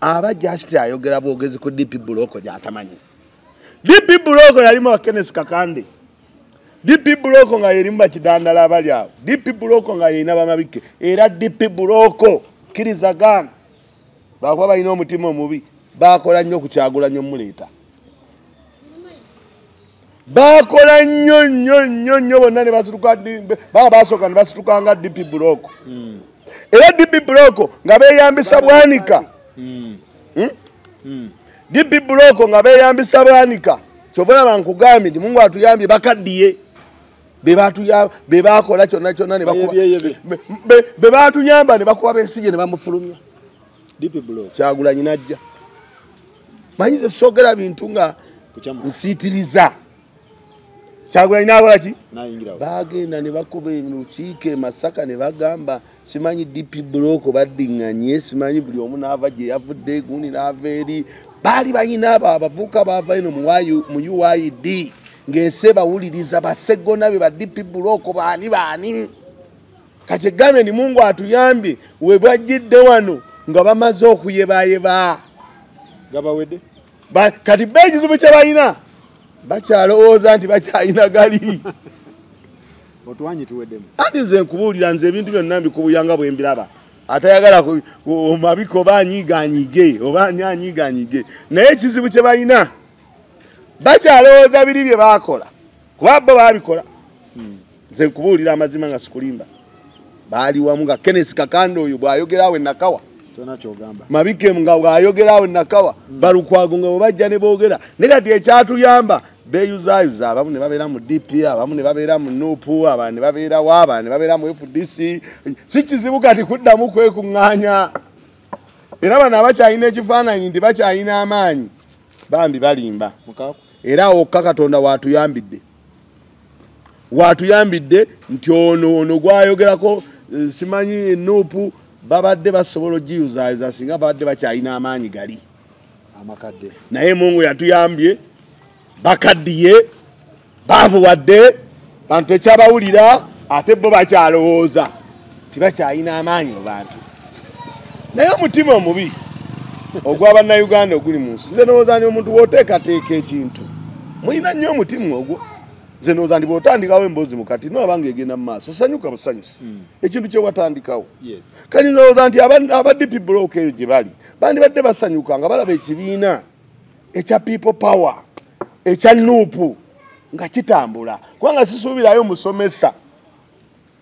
aba just ayogera bwogezi ku DP Block gy'atamanyi DP Block yalimu wa Kenneth Kakande DP Block nga yerimu bakidandala abali awo DP Block nga yerina bamabike era DP Block kirizagana bakuba balina omutima omubi bakola nnyo okukyagulanya omuleeta bakola nnyo bonna ne basituka baba basooka ne basitukanga DP Block era DP Block nga beeyambisa bwanika DP Block nga beeyambisa bwanika kyobona bankugambye nti Mungu atuyambye bakaddiye be bakola kyonna be batuyamba ne bakuba beesije ne bamufulumya DP Block Kyagulanyi najja manyize soogera bintu nga nsiitiriza Kyagulanyi n'akola ki bagenda ne bakuba olukiiko e Masaka ne bagamba simanyi DP Block baddiŋŋanye simanyi buli omu n'ava gye yavudde gundi n'ava eri baali balina abo abavubuka baava eno mu UID ng'ensi bawuliriza baseggona be ba DP Block baani kati egambe ni Mungu atuyambye we bwajjidde wano nga bamaze okuyebayeba gabawedde kati beekizibu kye balina bakyalowooza nti bakyalina gali otuwanyi tuweddemu ati nze nkubuulira nze ebintu byonna mbikubuyanga bwe mbiraba atayagala omabiko oba anyiiganyige naye ekizibu kye balina bakyalowooza biri bye baakola kuba bo baabikola nze nkubuulira amazima nga sikulimba baali wamu nga Kenneth Kakande oyo bw'ayogerawo Nakawa mabike nga bw'ayogerawo Nakawa Balukwago nga bw'bajja ne boogera ne kati ekyatuyamba beeyuzaayuza abamu ne babeera mu DP abamu ne babeera mu NUP abandi ne babeera waaba ne babeera mu FDC si kizibu kati kuddamu kwekuŋŋaanya era bano abakyalina ekifaananyi nti bakyalina amaanyi bambi balimba era wokka Katonda watuyambidde nti ono gwayogerako simanyi NUP babadde basobola ogiyuzaayuza singa babadde bakyalina amaanyi gali amakadde naye Mungu yatuyambye bakaddiye baavuwadde bantu ekyabawulira ate bo bakyalowooza tibakyalina amaanyi mu bantu naye omutima omubi ogw'Abannayuganda oguli mu nsi nze ndowooza ni omuntu w'oteekateeka ekintu mulina nnyo omutima ogwo nze ndowooza ndi bw'otandikawo emboozi mu kati noabanga egenda mu maaso sanyuka busanyusi ekintu kye watandikawo kati ndowooza nti aba DP Block eyo gye bali bandibadde basanyuka nga balaba ekibiina ekya People Power ekya NUP nga kitambula kubanga sisuubirayo musomesa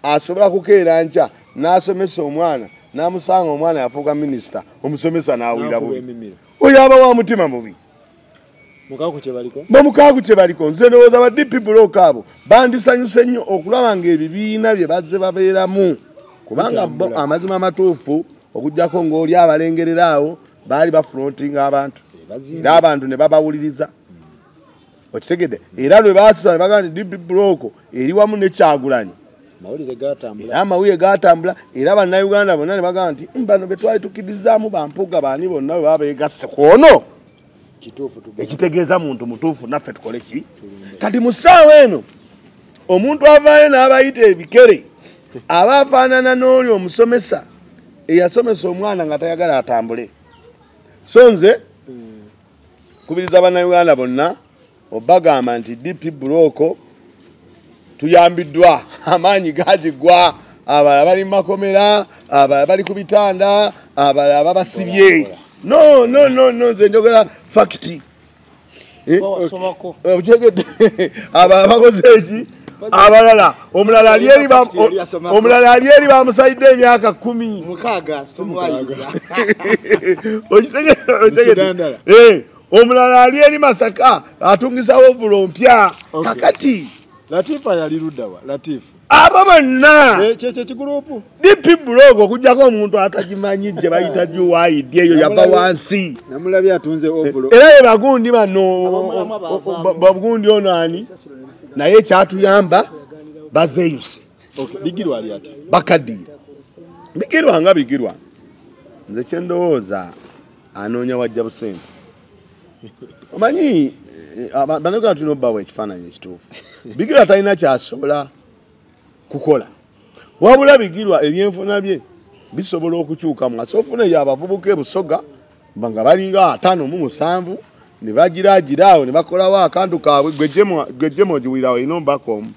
asobola kukeera nkya n'asomesa omwana n'amusanga omwana yafuuka minisita omusomesa n'awulira bubi oyo aba wa mutima mubi bamukaaku kye baliko nze ndowooza ba DP Block abo bandisanyuse nnyo okulaba nga ebibiina bye bazze babeeramu kubanga bo amazima amatuufu okuggyako ng'oli abalengerera awo baali bafrontinga abantu era abantu ne babawuliriza okitegedde era lwe baasitula ne bagamba nti DP Block eri wamu ne Kyagulanyi era amawulire gatambula era bannayuganda bonna ne bagamba nti bano be twali tukirizaamu bampuga baani bonna bwe baba beegasse kwono ekitegeeza muntu mutuufu naffe tukole ki kati mu ssaawa eno omuntu avaayo n'abayita ebikere aba afaanana n'oli omusomesa eyasomesa omwana nga tayagala atambule so nze kubiriza bannayuganda bonna obagamba nti DP Buloko tuyambiddwa amaanyi gagigwa abalala bali makomera abalala bali ku bitanda abalala babasibye no nze njogera fact abalala bakoze eki abalala omulala ali eri bamusalidde emyaka 10 omulala ali eri Masaka atungisawo ovulo mpya kakati Latifa yali luddawa Latifu abo bonna kye kigurupu DP Buloko okujjako omuntu atagimanyidde bayita juwaidi eyo yava wansi namulabye atunze ovulo era ye bagundi bano bagundi ono ani naye kyatuyamba bazeyuse bigirwa ali ate bakadira bigirwa nga bigirwa nze kyendowooza anoonya wajja busente omanyi banoga tulina obbawo ekifaananyi ekituufu bigirwa talina kyasobola kukola wabula bigirwa ebyenfuna bye bisobola okukyuka mwasi ofuna eyo abavubuka ebusoga nga balinga 57 ne bagiragiraawo ne bakolawo akantu kaabwe gwejjemo ogiwulirawo ino mbakomu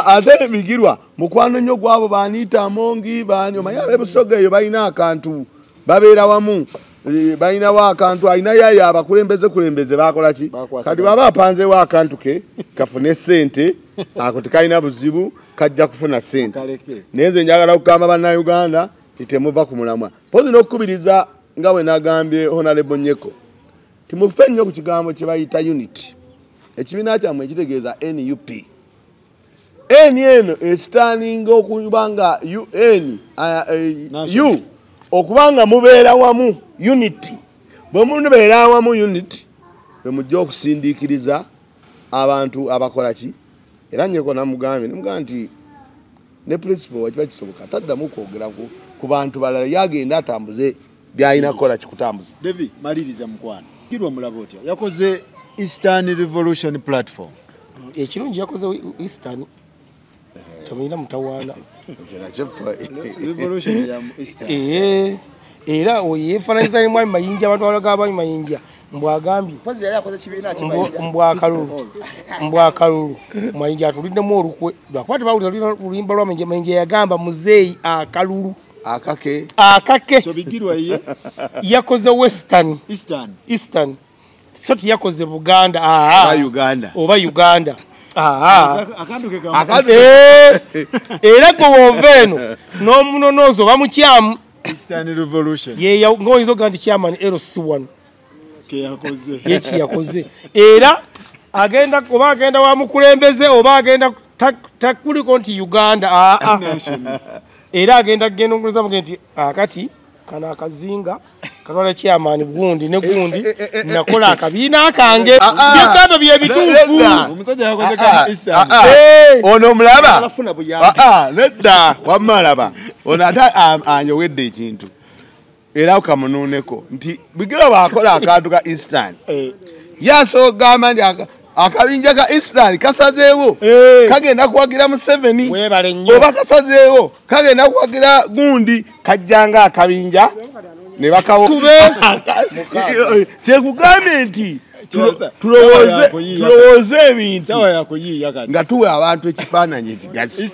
ate bigirwa mukwano nnyo gwabo baniita amongi bani omanyi abebusoga eyo balina akantu babeera wamu balinawo akantu alina yayo abakulembeze bakola ki kati baba apanzewo akantu ke kafune sente ako tekalina buzibu kajja kufuna sente naye nze njagala okugamba bannayuganda titemuva ku mulamwa pozi n'okukubiriza nga bwe nagambye Honorable Nyeko timufe nnyo ku kigambo kye bayita unity ekibiina kyammwe ekitegeeza NUP eno esitaninga okubanga UN okubanga mubeera wamu unity bwe mubeera wamu unity bwe mujja okusindiikiriza abantu abakola ki era Nyeko namugambye nimugamba nti ne principal wakiba kisoboka taddamu kwogera ku bantu balala yagenda atambuze byalina kukola kikutambuza David maliriza mukwano kirwa mulabo otya yakoze Eastern Revolution Platform ekirungi yakoze Eastern tamina mutawana Revolution ya Eastern era oyefananiza nimwa mayinja abantu balagaba mayinja mbwagambye pozi yali akoze kibiina mbwakalulu mayinja atulinde mu olukwe lwakwati bawulira lulimba lwa mayinja yagamba muzeeyi akalulu akake so bigirwa ye yakoze Eastern so yakoze Buganda oba Uganda era gowoveno n'omunonozo bamukyamu Eastern Revolution ye ngoyizo ganti chairman LC1 ke yakoze yechi yakoze era agenda wa mukulembeze oba agenda takuli konti Uganda era agenda ngenoza mugenti akati kana akazinga katwala chairman gundi ne gundi nakola akabiina akange byagamba bye bituufu omusajja yakoze kana Eastern ono mulaba nedda wamalaba ono ata anyowedde ekintu era okamununeko nti bigira bakola akantu ka Eastern yaso gamba ndi akabinja ka Eastern kasazeewo kagenda kuwagira mu 7 oba kasazeewo kagenda kuwagira gundi kajjanga akabinja ne bakawo kyekugambye nti tulowooze ebintu nga tuwe abantu ekifaananyi ekigazi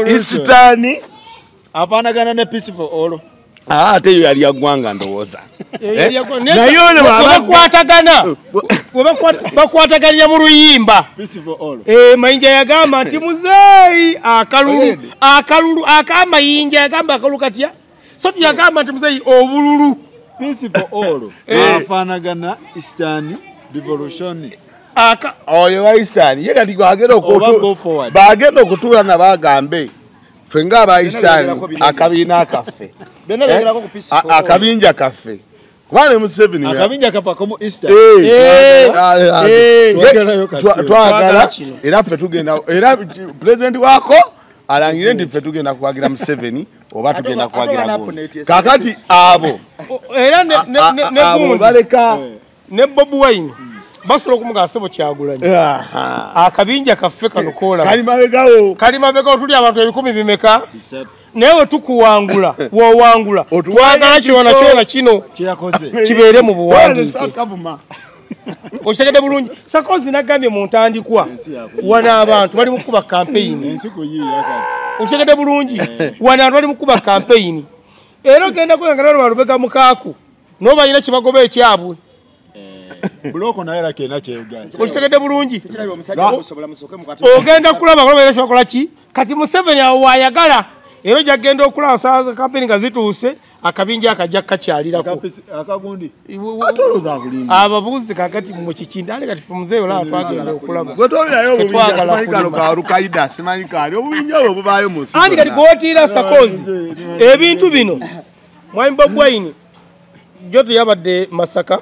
Eastern afaanagana ne Peaceful All ate yo yali yaggwanga ndowooza naye ono bakwataganira mu luyimba mayinja yagamba nti muzeeyi akalulu akamayinja yagamba akalulu katya so yagamba nti muzeeyi obululu Peaceful All afaanagana Eastern Revolution oyo wa Eastern ye kati bagenda okutuula nabagambe ffe ng'aba Eastern akabiina kaffe akabinja kaffe kubanga ne Museveni akabinja kapako mu Eastern twagala era ffe tugenda era president wako alangire nti ffe tugenda kuwagira Museveni oba tugenda kuwagira kakati abo era ne baleka ne Bobi Wine basobola okumugaa sebo Kyagulanyi akabinja kaffe kano kola kali mabegawo tuli abantu 10 bimeka naye tukuwangula wowangula twagala kyona kino kibeere mu buwandiike Okitegedde bulungi. Sakozi nagambye mu ntandikwa wana abantu bali mu kuba campaign. Okitegedde bulungi wana abantu bali mu kuba campaign. Era genda kwengana lwa Lubega Mukaaku. Noba yina kibagoba ekyabwe. Buloko naye era kena kyeganja. Okitegedde bulungi. Ogenda kulaba kulaba era kyakola ki? Kati Museveni awo ayagala. Era jagenda okulaba saa campaign nga zituuse akabinja akajja kakyalirako. Akagundi. Atoloza kulinda. Ababuzi kakati mu kikindale kati fumuzeyo la twagenda okulaba. Gwetolyayo obubinja simalikalo ka Al-Qaeda simalikalo obubinja obwo bubaayo mu nsi. Andi kati gwotira Sakozi ebintu bino Mwambo Bwaini joto yabadde Masaka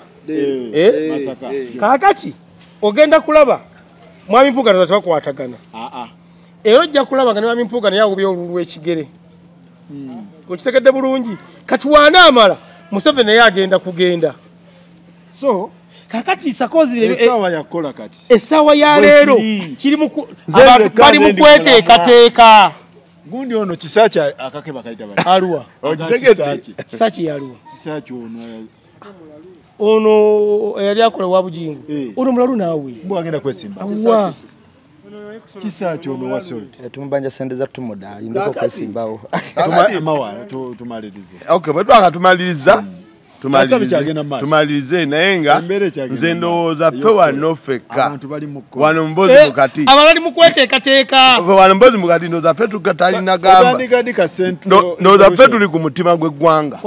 Masaka. Kakati ogenda kulaba Mwami Mpugano twakwatagana. Era ojja kulaba nga ne Mwami Mpugano yawubye olulwe ekigere. Okitegedde bulungi kati wana amala Museveni naye agenda kugenda. So kakati Sakozi esawa yakola kati esawa ya leero kiri mu abantu bali mu kweteekateeka. Gundi ono Kisaaki akakeba kaita bali. Arua. Kisaaki ya Arua. Kisaaki ono yali akola wa Bujingu. Ono mulalu naawe. Mbo agenda kwesimba. Wa. Kisaaki ono wa Salt. Tumubanja sente za tumodali ndiko kwesimbawo. Amawala tumalirize. Okay, bwe twakatumaliza. Tumalirize naye nga nze ndowooza ffe wano ffekka wano mbozi mukati abali mu kweteekateeka wano mbozi mukati ndowooza ffe tutalina gamba ndowooza ffe tuli ku mutima gw'eggwanga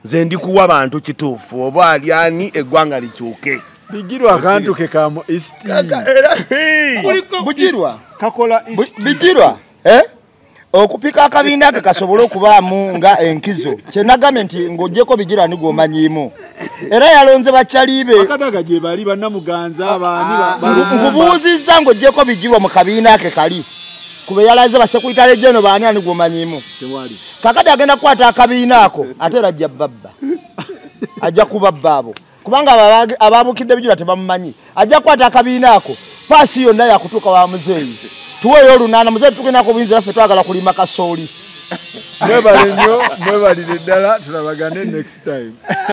nze ndikuwa bantu kituufu oba ali ani eggwanga likyuke Bigirwa akantu ke kamo isti Bugirwa kakola isti Bigirwa okupika akabinda ke kasobola okubaamu nga enkizo kyenagamye nti ng'ojjeko Bigirwa ni gwomanyiimu era yalonze bakyalibe akadaga gye bali bannamuganza abaani nkubuuzizza ng'ojjeko Bigirwa mu kabiina ke kali kube yalaze basekwitale jeno baani ani gwomanyiimu kakati agenda kukwata akabiina ako ate era ajja babba ajja kubabba abo kubanga ababukidde Bigirwa tebamumanyi ajja kukwata akabiina ako paasi yonna yakutuuka wa muzeeyi tuweyo olunaana muzeeyi tugenda ku buyinza ffe twagala kulima kasooli mwebale nnyo mwebalire ddala tulabagane next time